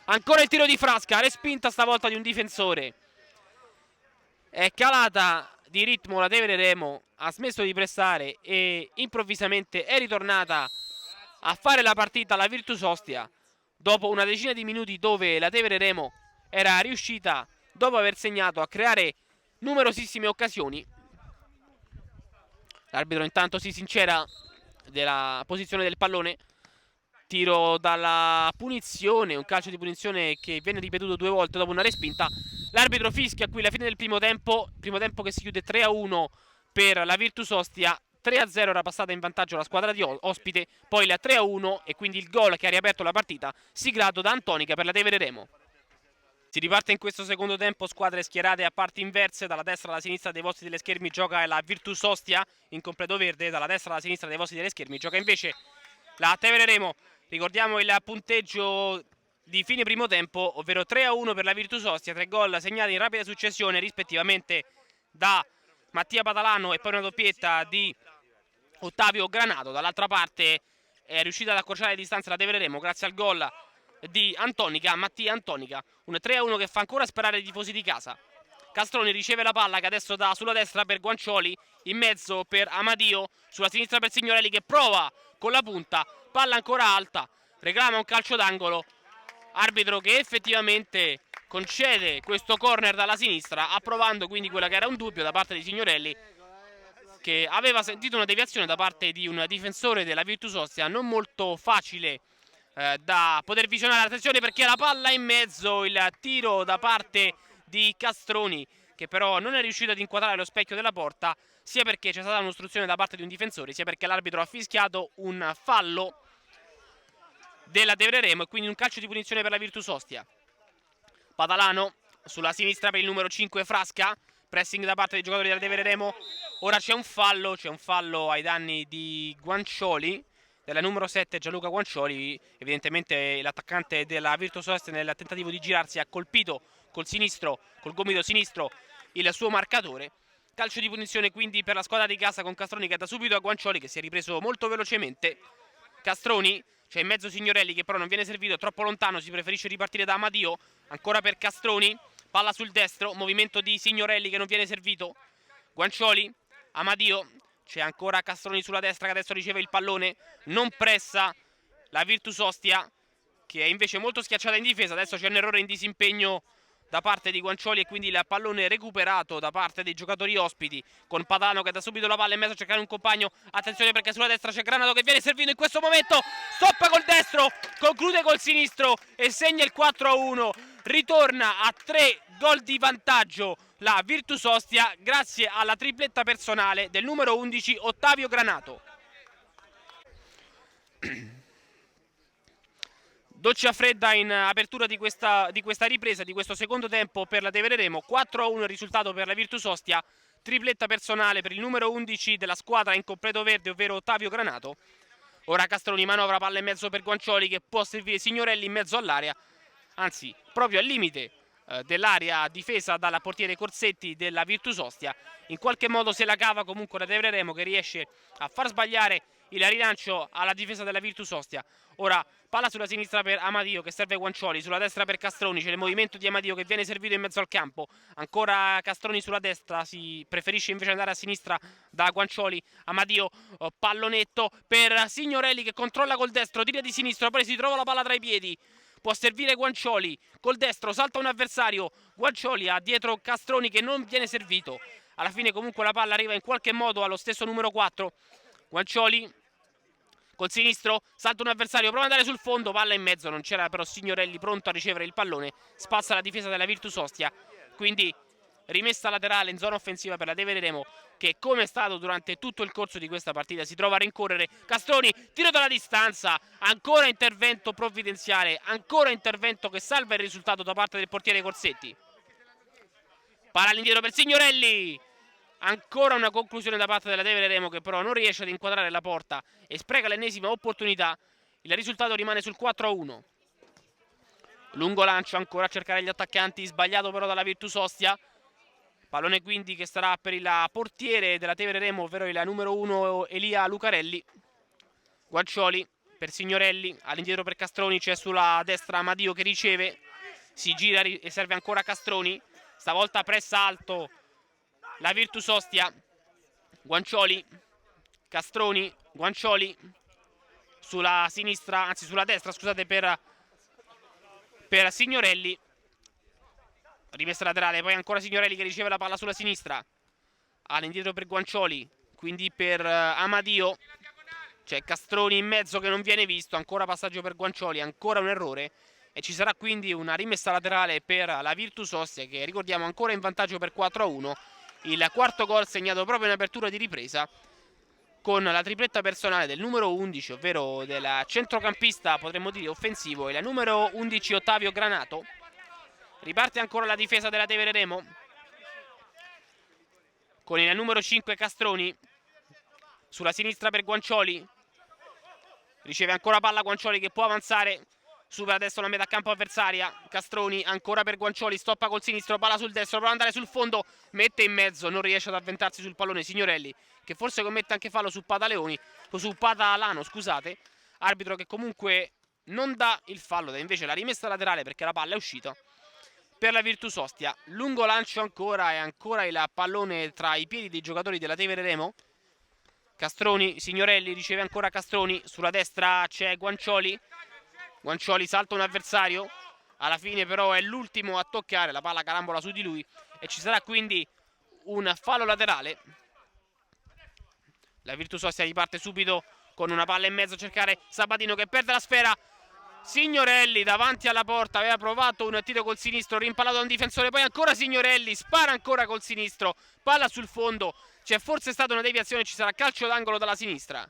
Ancora il tiro di Frasca, respinta stavolta di un difensore. È calata di ritmo la Tevere Remo, ha smesso di pressare e improvvisamente è ritornata a fare la partita la Virtus Ostia dopo una decina di minuti dove la Tevere Remo era riuscita, dopo aver segnato, a creare numerosissime occasioni. L'arbitro intanto si sincera della posizione del pallone. Tiro dalla punizione, un calcio di punizione che viene ripetuto 2 volte dopo una respinta. L'arbitro fischia qui la fine del primo tempo che si chiude 3-1 per la Virtus Ostia. 3-0 era passata in vantaggio la squadra di ospite, poi il 3-1 e quindi il gol che ha riaperto la partita, siglato da Antonica per la Tevere Remo. Si riparte in questo secondo tempo, squadre schierate a parti inverse, dalla destra alla sinistra dei vostri teleschermi gioca la Virtus Ostia in completo verde, dalla destra alla sinistra dei vostri teleschermi gioca invece la Tevere Remo. Ricordiamo il punteggio di fine primo tempo, ovvero 3-1 per la Virtus Ostia, 3 gol segnati in rapida successione rispettivamente da Mattia Padalano e poi una doppietta di Ottavio Granato. Dall'altra parte è riuscita ad accorciare le distanze la Tevere Remo grazie al gol di Antonica, Mattia Antonica. Un 3-1 che fa ancora sperare i tifosi di casa. Castroni riceve la palla che adesso dà sulla destra per Guancioli, in mezzo per Amadio, sulla sinistra per Signorelli che prova con la punta, palla ancora alta, reclama un calcio d'angolo. Arbitro che effettivamente concede questo corner dalla sinistra, approvando quindi quella che era un dubbio da parte di Signorelli, che aveva sentito una deviazione da parte di un difensore della Virtus Ostia non molto facile da poter visionare. Attenzione perché la palla in mezzo, il tiro da parte di Castroni che però non è riuscito ad inquadrare lo specchio della porta, sia perché c'è stata un'ostruzione da parte di un difensore, sia perché l'arbitro ha fischiato un fallo della Tevere Remo e quindi un calcio di punizione per la Virtus Ostia. Padalano sulla sinistra per il numero 5 Frasca, pressing da parte dei giocatori della Tevere Remo. Ora c'è un fallo ai danni di Guancioli, della numero 7 Gianluca Guancioli. Evidentemente l'attaccante della Virtus Ostia nel tentativo di girarsi ha colpito col sinistro, col gomito sinistro, il suo marcatore. Calcio di punizione quindi per la squadra di casa con Castroni che da subito a Guancioli che si è ripreso molto velocemente. Castroni, c'è in mezzo Signorelli che però non viene servito, troppo lontano, si preferisce ripartire da Amadio. Ancora per Castroni, palla sul destro, movimento di Signorelli che non viene servito. Guancioli, Amadio, c'è ancora Castroni sulla destra che adesso riceve il pallone, non pressa la Virtus Ostia che è invece molto schiacciata in difesa. Adesso c'è un errore in disimpegno da parte di Guancioli e quindi il pallone recuperato da parte dei giocatori ospiti con Padano che da subito la palla in mezzo a cercare un compagno. Attenzione perché sulla destra c'è Granato che viene servito in questo momento, stoppa col destro, conclude col sinistro e segna il 4-1. Ritorna a 3 gol di vantaggio la Virtus Ostia grazie alla tripletta personale del numero 11 Ottavio Granato. Doccia fredda in apertura di questa ripresa, di questo secondo tempo per la Tevere Remo. 4-1 il risultato per la Virtus Ostia. Tripletta personale per il numero 11 della squadra in completo verde, ovvero Ottavio Granato. Ora Castroni manovra palla in mezzo per Guancioli che può servire Signorelli in mezzo all'area. Anzi, proprio al limite dell'area difesa dal portiere Corsetti della Virtus Ostia. In qualche modo se la cava comunque la Tevere Remo che riesce a far sbagliare il rilancio alla difesa della Virtus Ostia. Ora palla sulla sinistra per Amadio che serve Guancioli, sulla destra per Castroni, c'è il movimento di Amadio che viene servito in mezzo al campo. Ancora Castroni sulla destra, si preferisce invece andare a sinistra da Guancioli. Amadio, pallonetto per Signorelli che controlla col destro, tira di sinistra, poi si trova la palla tra i piedi. Può servire Guancioli, col destro salta un avversario, Guancioli ha dietro Castroni che non viene servito. Alla fine comunque la palla arriva in qualche modo allo stesso numero 4. Guancioli col sinistro, salta un avversario, prova ad andare sul fondo, palla in mezzo, non c'era però Signorelli pronto a ricevere il pallone, spazza la difesa della Virtus Ostia, quindi rimessa laterale in zona offensiva per la Tevere Remo che come è stato durante tutto il corso di questa partita si trova a rincorrere. Castroni, tiro dalla distanza, ancora intervento provvidenziale, ancora intervento che salva il risultato da parte del portiere Corsetti. Palla all'indietro per Signorelli, ancora una conclusione da parte della Tevere Remo che però non riesce ad inquadrare la porta e spreca l'ennesima opportunità. Il risultato rimane sul 4-1. Lungo lancio ancora a cercare gli attaccanti, sbagliato però dalla Virtus Ostia. Pallone quindi che sarà per il portiere della Tevere Remo, ovvero il numero 1 Elia Lucarelli. Guancioli per Signorelli, all'indietro per Castroni, c'è sulla destra Amadio che riceve, si gira e serve ancora Castroni. Stavolta pressa alto la Virtus Ostia. Guancioli, Castroni, Guancioli sulla sinistra, anzi sulla destra, scusate, per Signorelli. Rimessa laterale, poi ancora Signorelli che riceve la palla sulla sinistra. All'indietro per Guancioli, quindi per Amadio. C'è Castroni in mezzo che non viene visto, ancora passaggio per Guancioli, ancora un errore. E ci sarà quindi una rimessa laterale per la Virtus Ostia che ricordiamo ancora in vantaggio per 4-1. Il quarto gol segnato proprio in apertura di ripresa con la tripletta personale del numero 11, ovvero del centrocampista, potremmo dire offensivo, il numero 11 Ottavio Granato. Riparte ancora la difesa della Tevere Remo con il numero 5 Castroni sulla sinistra per Guancioli. Riceve ancora palla Guancioli che può avanzare, supera adesso la metà campo avversaria. Castroni ancora per Guancioli, stoppa col sinistro, palla sul destro, prova ad andare sul fondo, mette in mezzo, non riesce ad avventarsi sul pallone Signorelli che forse commette anche fallo su Padalano, scusate. Arbitro che comunque non dà il fallo, dà invece la rimessa laterale perché la palla è uscita per la Virtus Ostia. Lungo lancio ancora e ancora il pallone tra i piedi dei giocatori della Tevere Remo. Castroni, Signorelli riceve ancora Castroni, sulla destra c'è Guancioli. Guancioli salta un avversario, alla fine però è l'ultimo a toccare, la palla carambola su di lui e ci sarà quindi un fallo laterale. La Virtus Ostia riparte subito con una palla in mezzo a cercare Sabatino che perde la sfera. Signorelli davanti alla porta, aveva provato un tiro col sinistro, rimpallato da un difensore, poi ancora Signorelli, spara ancora col sinistro, palla sul fondo, c'è forse stata una deviazione, ci sarà calcio d'angolo dalla sinistra.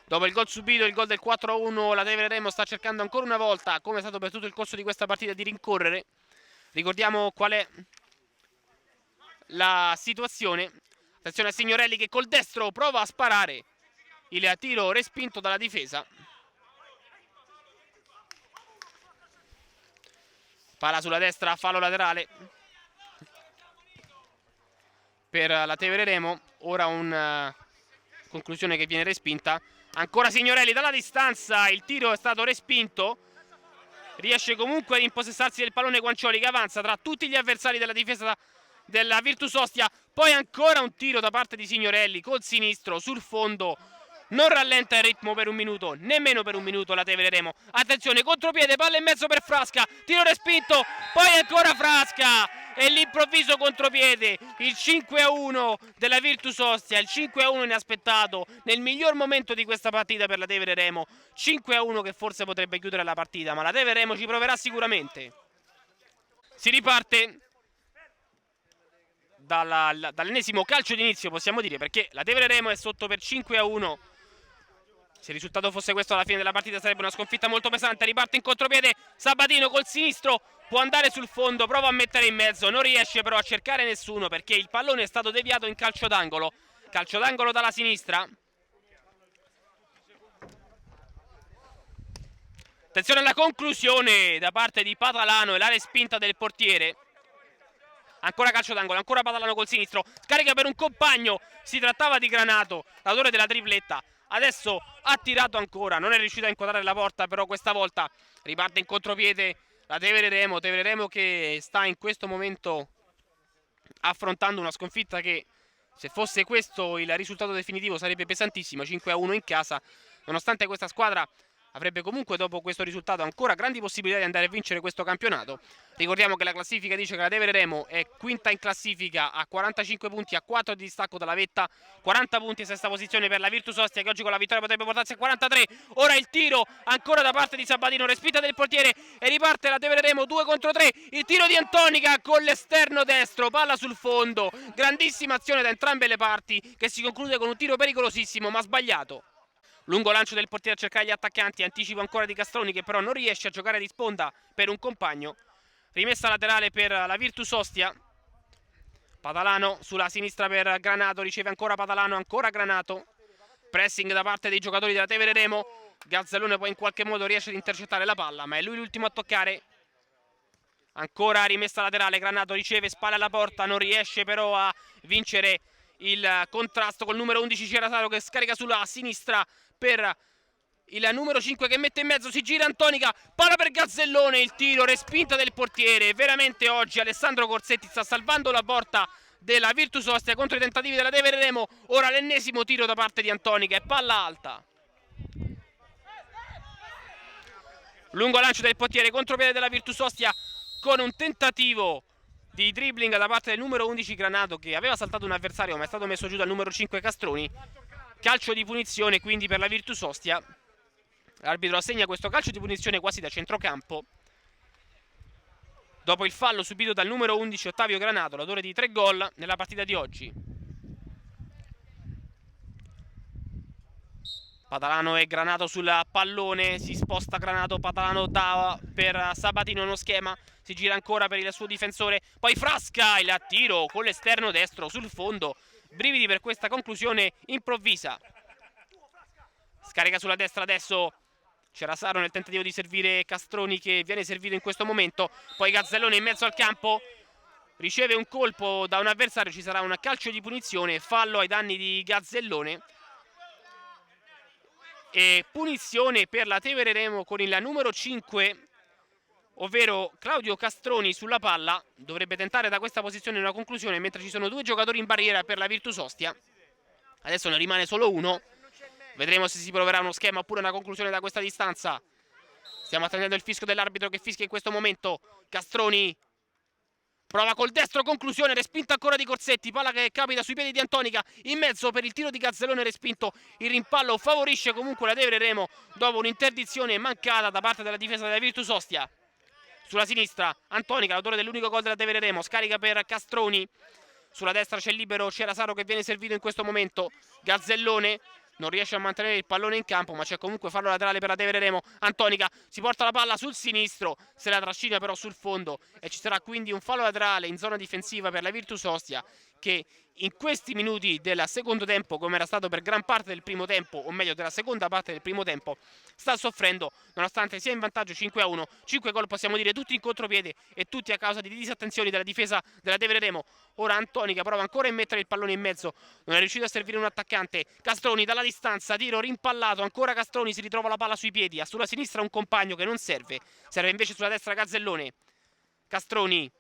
Dopo il gol subito, il gol del 4-1, la Tevere Remo sta cercando ancora una volta, come è stato per tutto il corso di questa partita, di rincorrere. Ricordiamo qual è la situazione. Attenzione a Signorelli che col destro prova a sparare. Il tiro respinto dalla difesa. Palla sulla destra, fallo laterale. per la Tevere Remo. Ora una conclusione che viene respinta. Ancora Signorelli dalla distanza, il tiro è stato respinto. Riesce comunque ad impossessarsi del pallone Guancioli, che avanza tra tutti gli avversari della difesa della Virtus Ostia. Poi ancora un tiro da parte di Signorelli col sinistro sul fondo. Non rallenta il ritmo per un minuto, nemmeno per un minuto la Tevere Remo. Attenzione, contropiede, palla in mezzo per Frasca, tiro respinto, poi ancora Frasca e l'improvviso contropiede, il 5-1 della Virtus Ostia, il 5-1 inaspettato nel miglior momento di questa partita per la Tevere Remo. 5-1 che forse potrebbe chiudere la partita, ma la Tevere Remo ci proverà sicuramente. Si riparte dall'ennesimo calcio d'inizio, possiamo dire, perché la Tevere Remo è sotto per 5-1. Se il risultato fosse questo alla fine della partita sarebbe una sconfitta molto pesante. Riparte in contropiede Sabatino col sinistro, può andare sul fondo, prova a mettere in mezzo, non riesce però a cercare nessuno perché il pallone è stato deviato in calcio d'angolo. Calcio d'angolo dalla sinistra. Attenzione alla conclusione da parte di Patalano e la respinta del portiere. Ancora calcio d'angolo, ancora Patalano col sinistro, scarica per un compagno, si trattava di Granato, l'autore della tripletta. Adesso ha tirato ancora, non è riuscito a inquadrare la porta, però questa volta riparte in contropiede la Tevere Remo che sta in questo momento affrontando una sconfitta che, se fosse questo il risultato definitivo, sarebbe pesantissimo. 5-1 in casa, nonostante questa squadra avrebbe comunque dopo questo risultato ancora grandi possibilità di andare a vincere questo campionato. Ricordiamo che la classifica dice che la Tevere Remo è quinta in classifica a 45 punti, a 4 di distacco dalla vetta, 40 punti in sesta posizione per la Virtus Ostia che oggi con la vittoria potrebbe portarsi a 43. Ora il tiro ancora da parte di Sabatino, respinta del portiere e riparte la Tevere Remo 2 contro 3. Il tiro di Antonica con l'esterno destro, palla sul fondo, grandissima azione da entrambe le parti che si conclude con un tiro pericolosissimo ma sbagliato. Lungo lancio del portiere a cercare gli attaccanti, anticipo ancora di Castroni che però non riesce a giocare di sponda per un compagno. Rimessa laterale per la Virtus Ostia. Patalano sulla sinistra per Granato, riceve ancora Patalano, ancora Granato. Pressing da parte dei giocatori della Tevere Remo. Gazzellone poi in qualche modo riesce ad intercettare la palla, ma è lui l'ultimo a toccare. Ancora rimessa laterale, Granato riceve, spalle alla porta, non riesce però a vincere il contrasto col numero 11 Cerasaro che scarica sulla sinistra per il numero 5 che mette in mezzo, si gira Antonica, palla per Gazzellone, il tiro, respinta del portiere. Veramente oggi Alessandro Corsetti sta salvando la porta della Virtus Ostia contro i tentativi della Tevere Remo. Ora l'ennesimo tiro da parte di Antonica e palla alta. Lungo lancio del portiere, contropiede della Virtus Ostia con un tentativo di dribbling da parte del numero 11 Granato che aveva saltato un avversario ma è stato messo giù dal numero 5 Castroni. Calcio di punizione quindi per la Virtus Ostia. L'arbitro assegna questo calcio di punizione quasi da centrocampo dopo il fallo subito dal numero 11 Ottavio Granato, l'autore di 3 gol nella partita di oggi. Patalano e Granato sul pallone, si sposta Granato, Patalano dà per Sabatino uno schema, si gira ancora per il suo difensore, poi Frasca il tiro con l'esterno destro sul fondo. Brividi per questa conclusione improvvisa. Scarica sulla destra adesso Cerasaro nel tentativo di servire Castroni che viene servito in questo momento. Poi Gazzellone in mezzo al campo, riceve un colpo da un avversario, ci sarà un calcio di punizione, fallo ai danni di Gazzellone. E punizione per la Tevere Remo con il numero 5, ovvero Claudio Castroni sulla palla. Dovrebbe tentare da questa posizione una conclusione mentre ci sono 2 giocatori in barriera per la Virtus Ostia. Adesso ne rimane solo uno. Vedremo se si proverà uno schema oppure una conclusione da questa distanza. Stiamo attendendo il fischio dell'arbitro che fischia in questo momento. Castroni prova col destro, conclusione, respinta ancora di Corsetti, palla che capita sui piedi di Antonica, in mezzo per il tiro di Gazzellone respinto. Il rimpallo favorisce comunque la Tevere Remo dopo un'interdizione mancata da parte della difesa della Virtus Ostia. Sulla sinistra Antonica, l'autore dell'unico gol della Tevere Remo, scarica per Castroni. Sulla destra c'è libero Cerasaro che viene servito in questo momento. Gazzellone non riesce a mantenere il pallone in campo, ma c'è comunque fallo laterale per la Tevere Remo. Antonica si porta la palla sul sinistro, se la trascina però sul fondo e ci sarà quindi un fallo laterale in zona difensiva per la Virtus Ostia che in questi minuti del secondo tempo, come era stato per gran parte del primo tempo, o meglio della seconda parte del primo tempo, sta soffrendo, nonostante sia in vantaggio 5-1. 5 gol possiamo dire tutti in contropiede e tutti a causa di disattenzioni della difesa della Tevere Remo. Ora Antonica prova ancora a mettere il pallone in mezzo, non è riuscito a servire un attaccante. Castroni dalla distanza, tiro rimpallato, ancora Castroni si ritrova la palla sui piedi, ha sulla sinistra un compagno che non serve, serve invece sulla destra Gazzellone. Castroni,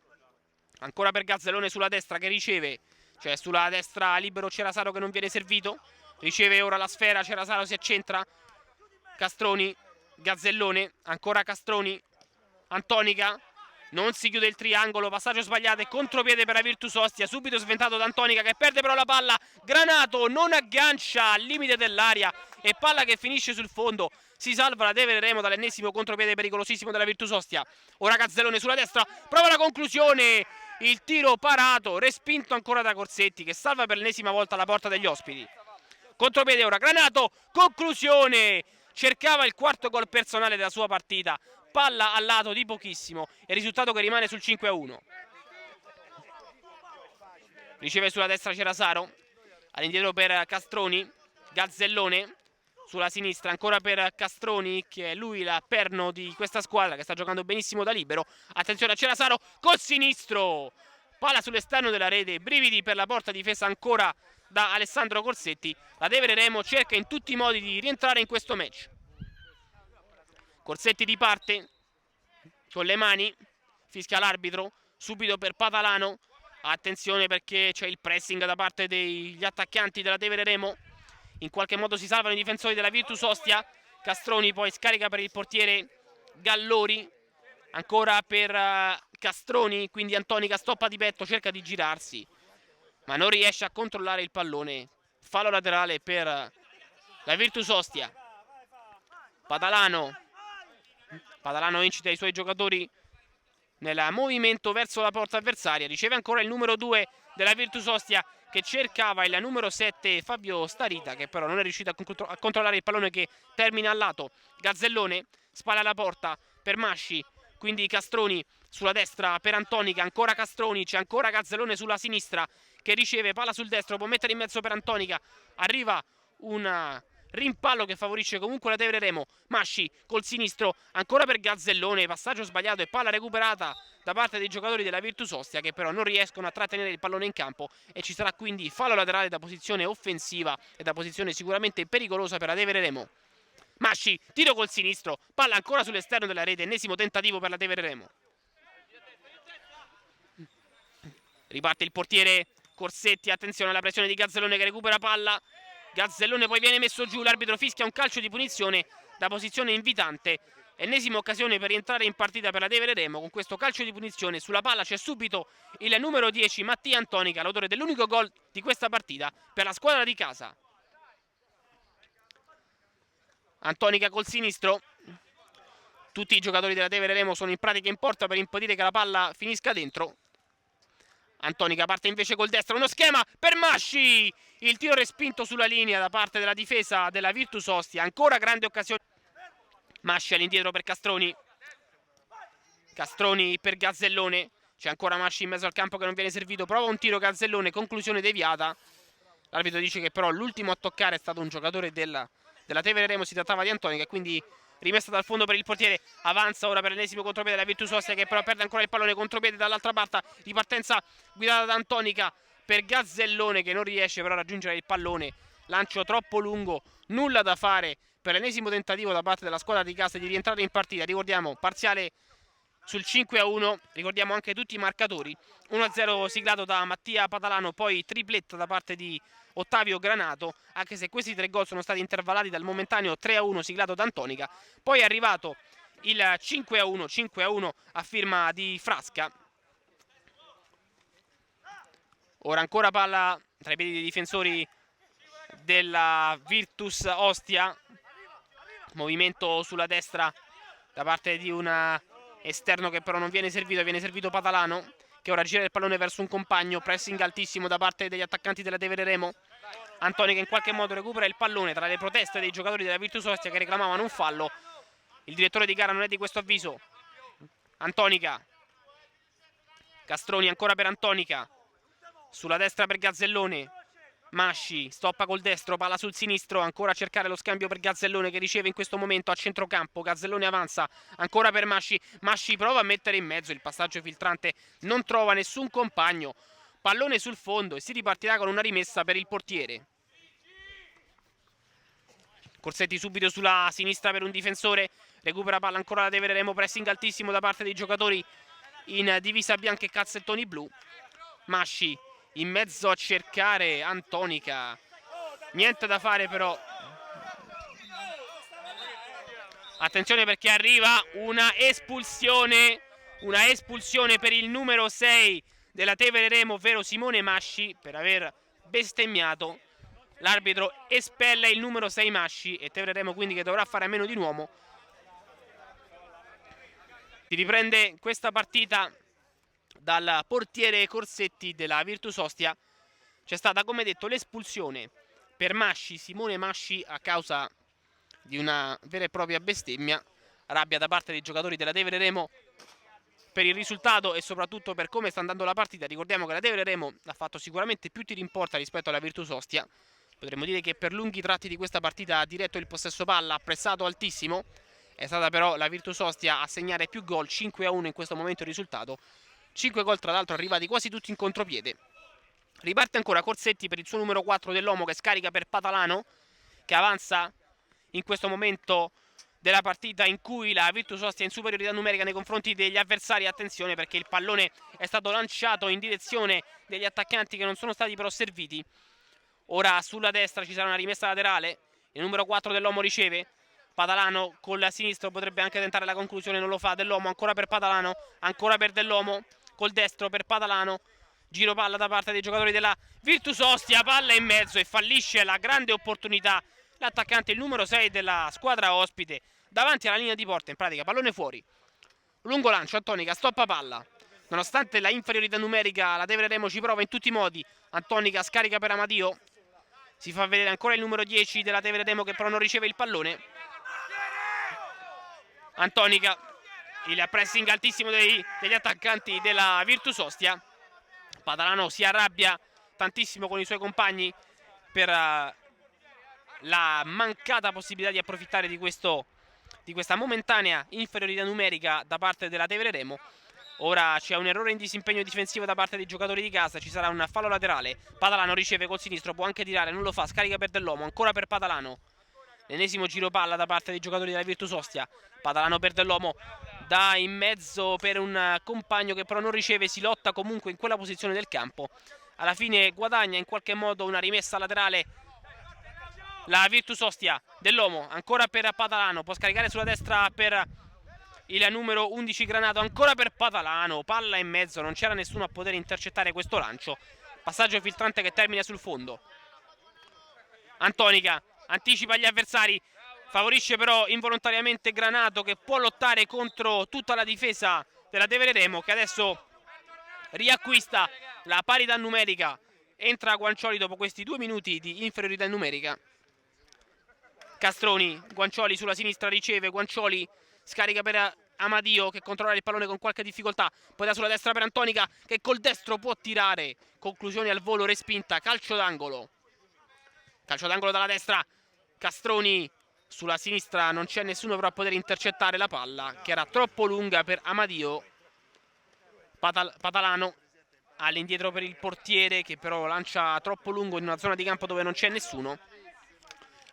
ancora per Gazzellone sulla destra che riceve, cioè sulla destra libero Cerasaro che non viene servito, riceve ora la sfera, Cerasaro si accentra, Castroni, Gazzellone, ancora Castroni, Antonica, non si chiude il triangolo, passaggio sbagliato e contropiede per la Virtus Ostia, subito sventato da Antonica che perde però la palla, Granato non aggancia al limite dell'aria e palla che finisce sul fondo. Si salva la Tevere Remo dall'ennesimo contropiede pericolosissimo della Virtus Ostia. Ora Gazzellone sulla destra, prova la conclusione, il tiro parato, respinto ancora da Corsetti che salva per l'ennesima volta la porta degli ospiti. Contropiede ora Granato, conclusione, cercava il quarto gol personale della sua partita, palla al lato di pochissimo e risultato che rimane sul 5-1. Riceve sulla destra Cerasaro, all'indietro per Castroni, Gazzellone sulla sinistra ancora per Castroni che è lui il perno di questa squadra che sta giocando benissimo da libero. Attenzione a Cerasaro col sinistro, palla sull'esterno della rete, brividi per la porta difesa ancora da Alessandro Corsetti. La Tevere Remo cerca in tutti i modi di rientrare in questo match. Corsetti riparte con le mani, fischia l'arbitro, subito per Patalano. Attenzione perché c'è il pressing da parte degli attaccanti della Tevere Remo. In qualche modo si salvano i difensori della Virtus Ostia. Castroni poi scarica per il portiere Gallori, ancora per Castroni, quindi Antonica stoppa di petto, cerca di girarsi ma non riesce a controllare il pallone. Fallo laterale per la Virtus Ostia. Patalano incita i suoi giocatori nel movimento verso la porta avversaria. Riceve ancora il numero 2 della Virtus Ostia che cercava il numero 7 Fabio Starita, che però non è riuscito a controllare il pallone che termina al lato. Gazzellone spalla alla porta per Masci, quindi Castroni sulla destra per Antonica, ancora Castroni, c'è ancora Gazzellone sulla sinistra che riceve palla sul destro, può mettere in mezzo per Antonica, arriva un rimpallo che favorisce comunque la Tevere Remo. Masci col sinistro ancora per Gazzellone, passaggio sbagliato e palla recuperata da parte dei giocatori della Virtus Ostia che però non riescono a trattenere il pallone in campo e ci sarà quindi fallo laterale da posizione offensiva e da posizione sicuramente pericolosa per la Tevere Remo. Masci, tiro col sinistro, palla ancora sull'esterno della rete, ennesimo tentativo per la Tevere Remo. Riparte il portiere Corsetti, attenzione alla pressione di Gazzellone che recupera palla. Gazzellone poi viene messo giù, l'arbitro fischia un calcio di punizione da posizione invitante. Ennesima occasione per rientrare in partita per la Tevere Remo. Con questo calcio di punizione sulla palla c'è subito il numero 10 Mattia Antonica, l'autore dell'unico gol di questa partita per la squadra di casa. Antonica col sinistro, tutti i giocatori della Tevere Remo sono in pratica in porta per impedire che la palla finisca dentro. Antonica parte invece col destro, uno schema per Masci, il tiro respinto sulla linea da parte della difesa della Virtus Ostia, ancora grande occasione. Masci all'indietro per Castroni, Castroni per Gazzellone, c'è ancora Masci in mezzo al campo che non viene servito, prova un tiro Gazzellone, conclusione deviata. L'arbitro dice che però l'ultimo a toccare è stato un giocatore della Tevere Remo, si trattava di Antonica e quindi rimessa dal fondo per il portiere. Avanza ora per l'ennesimo contropiede della Virtus Ostia che però perde ancora il pallone, contropiede dall'altra parte, ripartenza guidata da Antonica per Gazzellone che non riesce però a raggiungere il pallone, lancio troppo lungo, nulla da fare per l'ennesimo tentativo da parte della squadra di casa di rientrare in partita. Ricordiamo parziale sul 5-1, ricordiamo anche tutti i marcatori: 1-0 siglato da Mattia Patalano, poi tripletta da parte di Ottavio Granato, anche se questi 3 gol sono stati intervallati dal momentaneo 3-1 siglato da Antonica. Poi è arrivato il 5-1 a firma di Frasca. Ora ancora palla tra i piedi dei difensori della Virtus Ostia, movimento sulla destra da parte di un esterno che però non viene servito Patalano, che ora gira il pallone verso un compagno, pressing altissimo da parte degli attaccanti della Tevere Remo. Antonica in qualche modo recupera il pallone tra le proteste dei giocatori della Virtus Ostia che reclamavano un fallo. Il direttore di gara non è di questo avviso. Antonica, Castroni ancora per Antonica, sulla destra per Gazzellone. Masci stoppa col destro, palla sul sinistro, ancora a cercare lo scambio per Gazzellone che riceve in questo momento a centrocampo. Gazzellone avanza, ancora per Masci. Masci prova a mettere in mezzo, il passaggio filtrante non trova nessun compagno. Pallone sul fondo e si ripartirà con una rimessa per il portiere. Corsetti subito sulla sinistra per un difensore, recupera palla ancora la Tevere Remo, pressing altissimo da parte dei giocatori in divisa bianca e calzettoni blu. Masci in mezzo a cercare Antonica, niente da fare però. Attenzione perché arriva una espulsione per il numero 6 della Tevere Remo, ovvero Simone Masci, per aver bestemmiato. L'arbitro espelle il numero 6 Masci e Tevere Remo quindi che dovrà fare a meno di un uomo. Si riprende questa partita dal portiere Corsetti della Virtus Ostia. C'è stata, come detto, l'espulsione per Masci, Simone Masci, a causa di una vera e propria bestemmia. Rabbia da parte dei giocatori della Tevere Remo per il risultato e soprattutto per come sta andando la partita. Ricordiamo che la Tevere Remo ha fatto sicuramente più tiri in porta rispetto alla Virtus Ostia. Potremmo dire che per lunghi tratti di questa partita ha diretto il possesso palla, ha pressato altissimo. È stata però la Virtus Ostia a segnare più gol, 5-1 in questo momento il risultato. 5 gol tra l'altro arrivati quasi tutti in contropiede. Riparte ancora Corsetti per il suo numero 4 dell'uomo che scarica per Patalano, che avanza in questo momento della partita in cui la Virtus Ostia è in superiorità numerica nei confronti degli avversari. Attenzione perché il pallone è stato lanciato in direzione degli attaccanti che non sono stati però serviti. Ora sulla destra ci sarà una rimessa laterale, il numero 4 dell'uomo riceve. Patalano col sinistro potrebbe anche tentare la conclusione, non lo fa. Dell'uomo ancora per Patalano, ancora per Dell'uomo, col destro per Patalano. Giro palla da parte dei giocatori della Virtus Ostia, palla in mezzo e fallisce la grande opportunità l'attaccante, il numero 6 della squadra ospite, davanti alla linea di porta. In pratica pallone fuori, lungo lancio, Antonica stoppa palla. Nonostante la inferiorità numerica la Tevere Remo ci prova in tutti i modi. Antonica scarica per Amadio, si fa vedere ancora il numero 10 della Tevere Remo che però non riceve il pallone. Antonica, il pressing altissimo degli attaccanti della Virtus Ostia. Patalano si arrabbia tantissimo con i suoi compagni per la mancata possibilità di approfittare di questa momentanea inferiorità numerica da parte della Tevere Remo. Ora c'è un errore in disimpegno difensivo da parte dei giocatori di casa, ci sarà un fallo laterale. Patalano riceve col sinistro, può anche tirare, non lo fa, scarica per Dell'uomo, ancora per Patalano. L'ennesimo giro palla da parte dei giocatori della Virtus Ostia. Patalano per Dell'uomo, dà in mezzo per un compagno che però non riceve, si lotta comunque in quella posizione del campo. Alla fine guadagna in qualche modo una rimessa laterale la Virtus Ostia. Dell'uomo ancora per Patalano, può scaricare sulla destra per il numero 11 Granato, ancora per Patalano, palla in mezzo, non c'era nessuno a poter intercettare questo lancio. Passaggio filtrante che termina sul fondo. Antonica anticipa gli avversari, favorisce però involontariamente Granato che può lottare contro tutta la difesa della Tevere Remo, che adesso riacquista la parità numerica. Entra Guancioli dopo questi 2 minuti di inferiorità numerica. Castroni, Guancioli sulla sinistra riceve, Guancioli scarica per Amadio che controlla il pallone con qualche difficoltà, poi da sulla destra per Antonica che col destro può tirare, conclusione al volo respinta, calcio d'angolo. Calcio d'angolo dalla destra, Castroni sulla sinistra, non c'è nessuno però a poter intercettare la palla che era troppo lunga per Amadio. Patalano all'indietro per il portiere che però lancia troppo lungo in una zona di campo dove non c'è nessuno.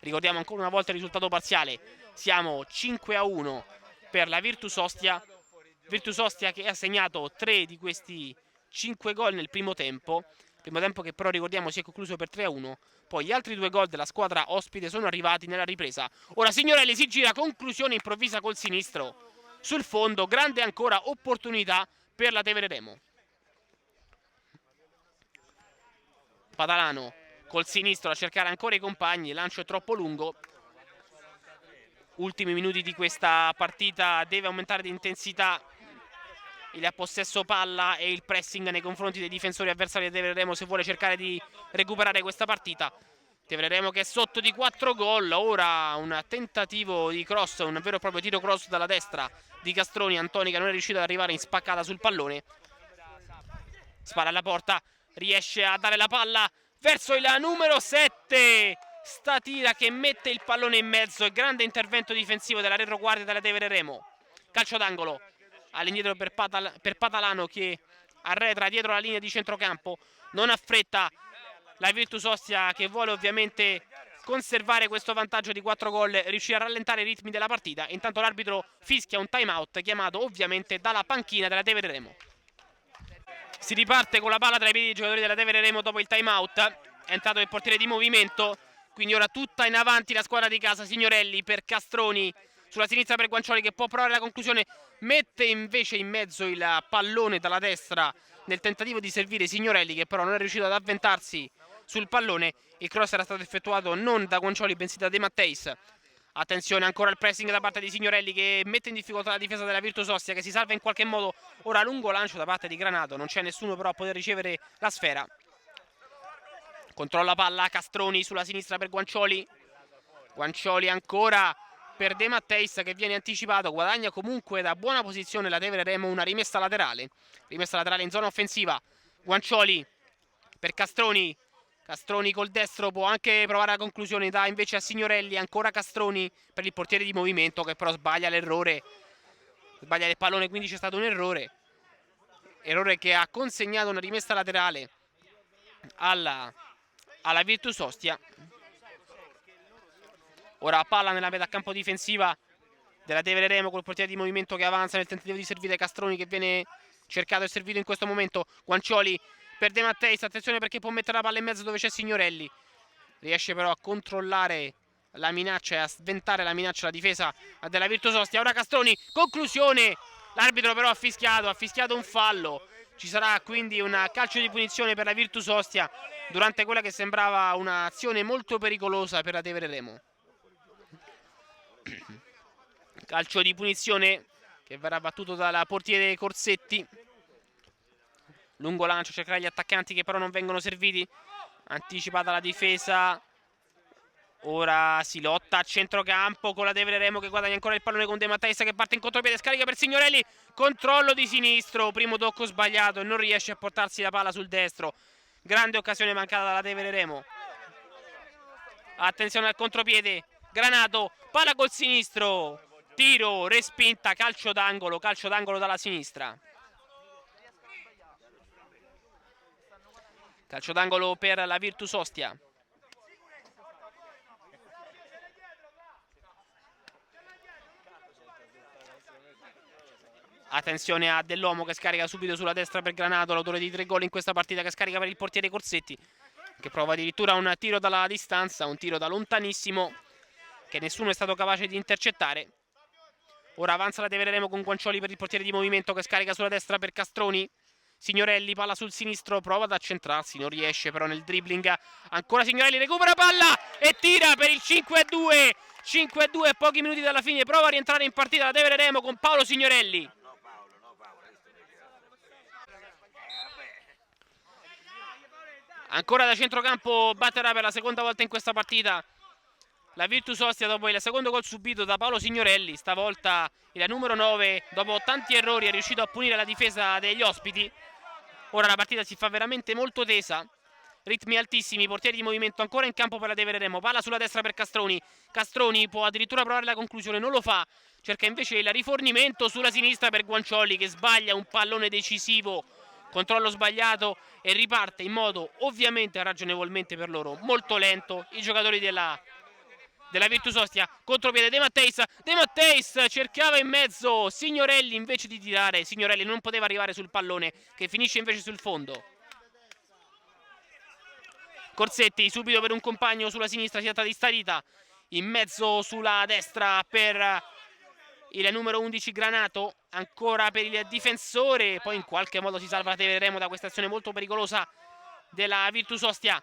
Ricordiamo ancora una volta il risultato parziale, siamo 5-1 per la Virtus Ostia. Virtus Ostia che ha segnato 3 di questi 5 gol nel primo tempo che però ricordiamo si è concluso per 3-1. Poi gli altri 2 gol della squadra ospite sono arrivati nella ripresa. Ora Signorelli si gira, conclusione improvvisa col sinistro sul fondo, grande ancora opportunità per la Tevere Remo. Patalano col sinistro a cercare ancora i compagni, il lancio è troppo lungo. Ultimi minuti di questa partita, deve aumentare di intensità il possesso palla e il pressing nei confronti dei difensori avversari di Tevere Remo se vuole cercare di recuperare questa partita. Tevere Remo che è sotto di 4 gol. Ora un tentativo di cross, un vero e proprio tiro cross dalla destra di Castroni. Antonica non è riuscito ad arrivare in spaccata sul pallone. Spara alla porta, riesce a dare la palla verso il numero 7. Statira che mette il pallone in mezzo. Grande intervento difensivo della retroguardia della Tevere Remo. Calcio d'angolo all'indietro per Patalano, che arretra dietro la linea di centrocampo. Non ha fretta la Virtus Ostia, che vuole ovviamente conservare questo vantaggio di 4 gol, riuscire a rallentare i ritmi della partita. Intanto l'arbitro fischia un time out chiamato ovviamente dalla panchina della Tevere Remo. Si riparte con la palla tra i piedi dei giocatori della Tevere Remo dopo il time out. È entrato il portiere di movimento, quindi ora tutta in avanti la squadra di casa. Signorelli per Castroni, sulla sinistra per Guancioli, che può provare la conclusione, mette invece in mezzo il pallone dalla destra nel tentativo di servire Signorelli, che però non è riuscito ad avventarsi sul pallone. Il cross era stato effettuato non da Guancioli bensì da De Matteis. Attenzione ancora al pressing da parte di Signorelli, che mette in difficoltà la difesa della Virtus Ostia, che si salva in qualche modo. Ora lungo lancio da parte di Granato, non c'è nessuno però a poter ricevere la sfera. Controlla palla Castroni sulla sinistra per Guancioli. Guancioli ancora per De Matteis, che viene anticipato. Guadagna comunque da buona posizione la Tevere Remo una rimessa laterale. Rimessa laterale in zona offensiva. Guancioli per Castroni. Castroni col destro può anche provare la conclusione, dà invece a Signorelli. Ancora Castroni per il portiere di movimento, che però sbaglia l'errore. Sbaglia il pallone, quindi c'è stato un errore. Errore che ha consegnato una rimessa laterale alla Virtus Ostia. Ora palla nella metà campo difensiva della Tevere Remo, col portiere di movimento che avanza nel tentativo di servire Castroni, che viene cercato e servito in questo momento. Guancioli per De Matteis, attenzione perché può mettere la palla in mezzo dove c'è Signorelli. Riesce però a controllare la minaccia e a sventare la minaccia alla difesa della Virtus Ostia. Ora Castroni, conclusione. L'arbitro però ha fischiato un fallo. Ci sarà quindi un calcio di punizione per la Virtus Ostia durante quella che sembrava un'azione molto pericolosa per la Tevere Remo. Calcio di punizione che verrà battuto dal portiere Corsetti. Lungo lancio, cercare gli attaccanti che però non vengono serviti. Anticipata la difesa. Ora si lotta a centrocampo con la Tevere Remo, che guadagna ancora il pallone con De Matteis, che parte in contropiede, scarica per Signorelli. Controllo di sinistro, primo tocco sbagliato e non riesce a portarsi la palla sul destro. Grande occasione mancata dalla Tevere Remo. Attenzione al contropiede. Granato, palla col sinistro. Tiro, respinta, calcio d'angolo dalla sinistra. Calcio d'angolo per la Virtus Ostia. Attenzione a Dell'Uomo, che scarica subito sulla destra per Granato, l'autore di 3 gol in questa partita, che scarica per il portiere Corsetti, che prova addirittura un tiro dalla distanza, un tiro da lontanissimo che nessuno è stato capace di intercettare. Ora avanza la Tevere Remo con Guancioli per il portiere di movimento, che scarica sulla destra per Castroni. Signorelli, palla sul sinistro, prova ad accentrarsi, non riesce però nel dribbling. Ancora Signorelli, recupera palla e tira per il 5-2. 5-2 a pochi minuti dalla fine, prova a rientrare in partita la Tevere Remo con Paolo Signorelli. Ancora da centrocampo batterà per la seconda volta in questa partita la Virtus Ostia dopo il secondo gol subito da Paolo Signorelli. Stavolta il numero 9, dopo tanti errori, è riuscito a punire la difesa degli ospiti. Ora la partita si fa veramente molto tesa, ritmi altissimi, portieri di movimento ancora in campo per la Tevere Remo. Palla sulla destra per Castroni. Castroni può addirittura provare la conclusione, non lo fa. Cerca invece il rifornimento sulla sinistra per Guancioli, che sbaglia un pallone decisivo. Controllo sbagliato e riparte in modo ovviamente ragionevolmente per loro molto lento i giocatori della Virtus Ostia. Contropiede De Matteis. De Matteis cercava in mezzo Signorelli invece di tirare. Signorelli non poteva arrivare sul pallone, che finisce invece sul fondo. Corsetti subito per un compagno sulla sinistra, si tratta di Starita. In mezzo sulla destra per il numero 11 Granato, ancora per il difensore. Poi in qualche modo si salva la Tevere Remo da questa azione molto pericolosa della Virtus Ostia.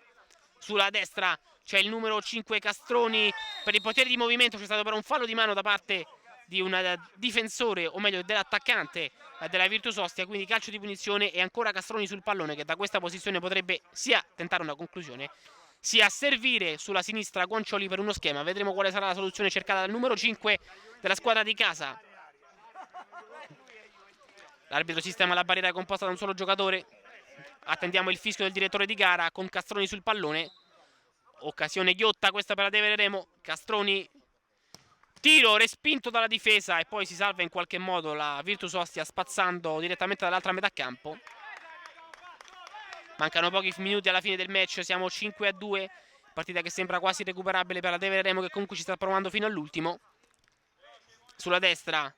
Sulla destra c'è il numero 5 Castroni per il portiere di movimento. C'è stato però un fallo di mano da parte di un difensore, o meglio dell'attaccante della Virtus Ostia, quindi calcio di punizione e ancora Castroni sul pallone, che da questa posizione potrebbe sia tentare una conclusione sia servire sulla sinistra Guancioli per uno schema. Vedremo quale sarà la soluzione cercata dal numero 5 della squadra di casa. L'arbitro sistema la barriera composta da un solo giocatore. Attendiamo il fischio del direttore di gara con Castroni sul pallone. Occasione ghiotta questa per la Tevere Remo. Castroni, tiro respinto dalla difesa e poi si salva in qualche modo la Virtus Ostia spazzando direttamente dall'altra metà campo. Mancano pochi minuti alla fine del match, siamo 5-2, partita che sembra quasi recuperabile per la Tevere Remo, che comunque ci sta provando fino all'ultimo. Sulla destra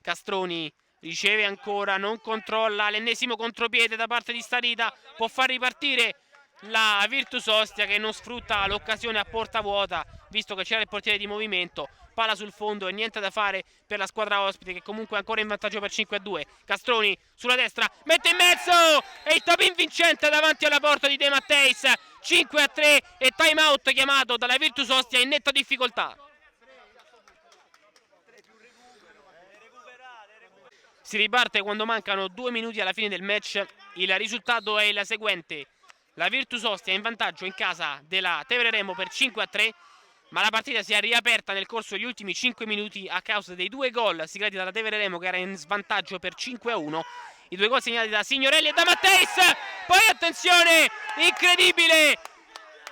Castroni riceve ancora, non controlla, l'ennesimo contropiede da parte di Starita, può far ripartire la Virtus Ostia che non sfrutta l'occasione a porta vuota, visto che c'era il portiere di movimento. Palla sul fondo e niente da fare per la squadra ospite, che comunque è ancora in vantaggio per 5-2. Castroni sulla destra, mette in mezzo e il tap-in vincente davanti alla porta di De Matteis. 5-3 e time out chiamato dalla Virtus Ostia in netta difficoltà. Si riparte quando mancano 2 minuti alla fine del match. Il risultato è il seguente: la Virtus Ostia è in vantaggio in casa della Tevere Remo per 5-3, ma la partita si è riaperta nel corso degli ultimi 5 minuti a causa dei 2 gol siglati dalla Tevere Remo, che era in svantaggio per 5-1. I 2 gol segnati da Signorelli e da Matteis. Poi attenzione, incredibile,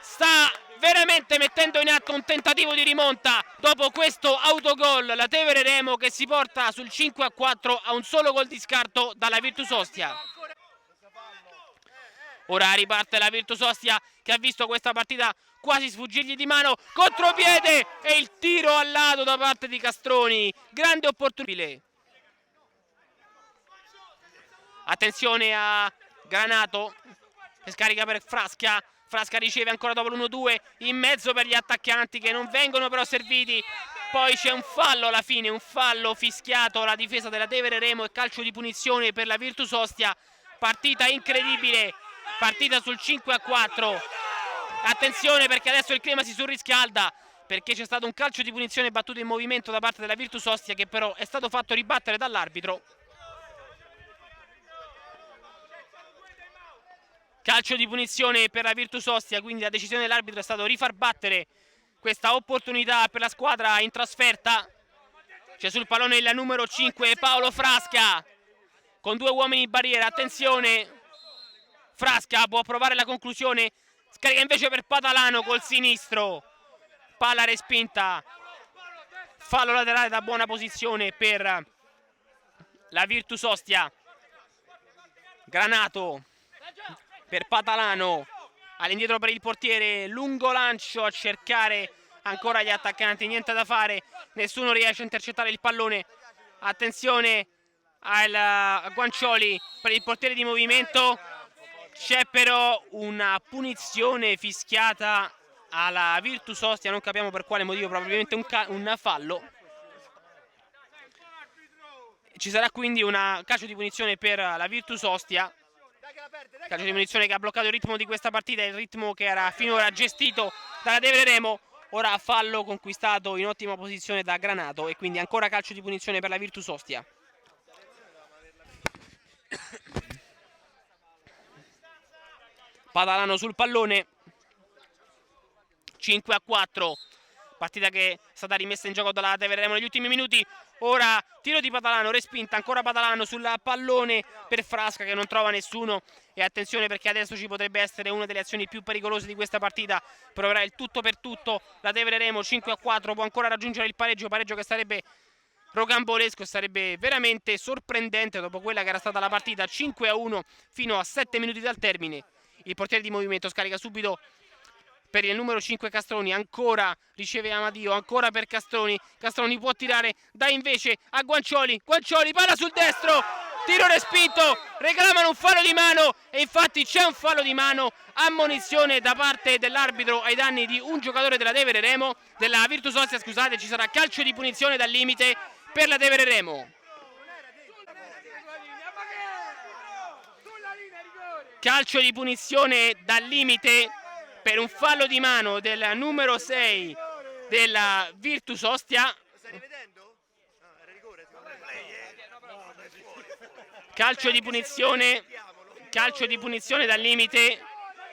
sta veramente mettendo in atto un tentativo di rimonta dopo questo autogol la Tevere Remo, che si porta sul 5-4 a un solo gol di scarto dalla Virtus Ostia. Ora riparte la Virtus Ostia, che ha visto questa partita quasi sfuggirgli di mano. Contropiede e il tiro al lato da parte di Castroni. Grande opportunità. Attenzione a Granato, che scarica per Frasca. Frasca riceve ancora dopo l'1-2 in mezzo per gli attaccanti, che non vengono però serviti. Poi c'è un fallo alla fine, un fallo fischiato alla difesa della Tevere Remo e calcio di punizione per la Virtus Ostia. Partita incredibile, partita sul 5-4. Attenzione, perché adesso il clima si surriscalda, perché c'è stato un calcio di punizione battuto in movimento da parte della Virtus Ostia, che però è stato fatto ribattere dall'arbitro. Calcio di punizione per la Virtus Ostia, quindi la decisione dell'arbitro è stato rifar battere questa opportunità per la squadra in trasferta. C'è sul pallone il numero 5 Paolo Frasca con 2 uomini in barriera. Attenzione, Frasca può provare la conclusione, scarica invece per Patalano col sinistro, palla respinta, fallo laterale da buona posizione per la Virtus Ostia. Granato per Patalano, all'indietro per il portiere, lungo lancio a cercare ancora gli attaccanti, niente da fare, nessuno riesce a intercettare il pallone. Attenzione a Guancioli per il portiere di movimento. C'è però una punizione fischiata alla Virtus Ostia, non capiamo per quale motivo, probabilmente un fallo. Ci sarà quindi un calcio di punizione per la Virtus Ostia. Calcio di punizione che ha bloccato il ritmo di questa partita, il ritmo che era finora gestito dalla Tevere Remo. Ora fallo conquistato in ottima posizione da Granato e quindi ancora calcio di punizione per la Virtus Ostia. Patalano sul pallone. 5-4. Partita che è stata rimessa in gioco dalla Tevere Remo negli ultimi minuti. Ora tiro di Patalano, respinta, ancora Patalano sul pallone per Frasca, che non trova nessuno. E attenzione, perché adesso ci potrebbe essere una delle azioni più pericolose di questa partita. Proverà il tutto per tutto la Tevere Remo. 5-4, può ancora raggiungere il pareggio che sarebbe rocambolesco e sarebbe veramente sorprendente dopo quella che era stata la partita 5-1 fino a 7 minuti dal termine. Il portiere di movimento scarica subito per il numero 5 Castroni, ancora riceve Amadio, ancora per Castroni. Castroni può tirare, dà invece a Guancioli. Guancioli, palla sul destro, tiro respinto, reclamano un fallo di mano e infatti c'è un fallo di mano. Ammonizione da parte dell'arbitro ai danni di un giocatore della Tevere Remo, della Virtus Ostia, scusate. Ci sarà calcio di punizione dal limite per la Tevere Remo. Calcio di punizione dal limite per un fallo di mano del numero 6 della Virtus Ostia. Calcio di punizione dal limite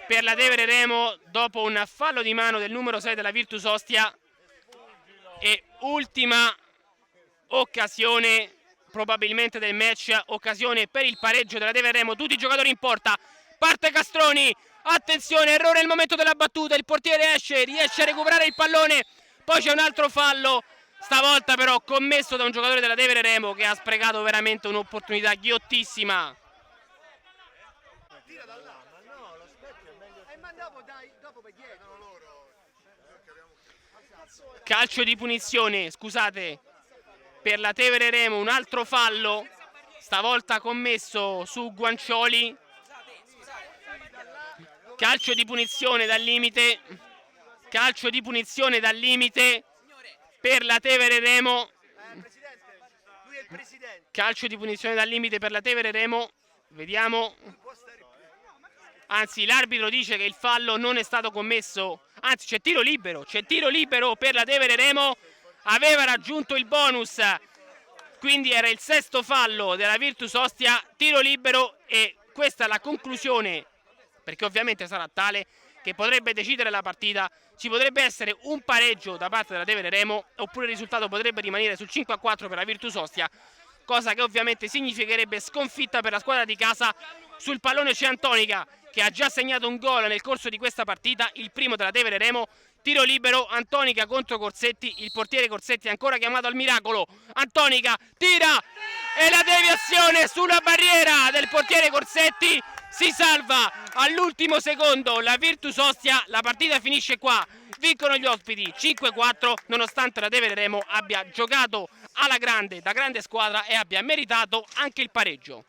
per la Tevere Remo dopo un fallo di mano del numero 6 della Virtus Ostia. E ultima occasione probabilmente del match, occasione per il pareggio della Tevere Remo. Tutti i giocatori in porta, parte Castroni, attenzione, errore nel momento della battuta, il portiere riesce a recuperare il pallone, poi c'è un altro fallo, stavolta però commesso da un giocatore della Tevere Remo che ha sprecato veramente un'opportunità ghiottissima. Tira da là, ma no, lo specchio è meglio. Ma dopo dai, dopo per dietro loro. Calcio di punizione, scusate, per la Tevere Remo, un altro fallo, stavolta commesso su Guancioli. Calcio di punizione dal limite. Calcio di punizione dal limite per la Tevere Remo. Presidente, lui è il presidente. Calcio di punizione dal limite per la Tevere Remo. Vediamo. Anzi, l'arbitro dice che il fallo non è stato commesso. Anzi, c'è tiro libero. C'è tiro libero per la Tevere Remo. Aveva raggiunto il bonus. Quindi era il sesto fallo della Virtus Ostia. Tiro libero e questa è la conclusione, perché ovviamente sarà tale, che potrebbe decidere la partita. Ci potrebbe essere un pareggio da parte della Tevere Remo, oppure il risultato potrebbe rimanere sul 5-4 per la Virtus Ostia, cosa che ovviamente significherebbe sconfitta per la squadra di casa. Sul pallone c'è Antonica, che ha già segnato un gol nel corso di questa partita, il primo della Tevere Remo. Tiro libero, Antonica contro Corsetti, il portiere Corsetti è ancora chiamato al miracolo. Antonica tira e la deviazione sulla barriera del portiere Corsetti, si salva all'ultimo secondo la Virtus Ostia. La partita finisce qua, vincono gli ospiti 5-4, nonostante la Tevere Remo abbia giocato alla grande, da grande squadra, e abbia meritato anche il pareggio.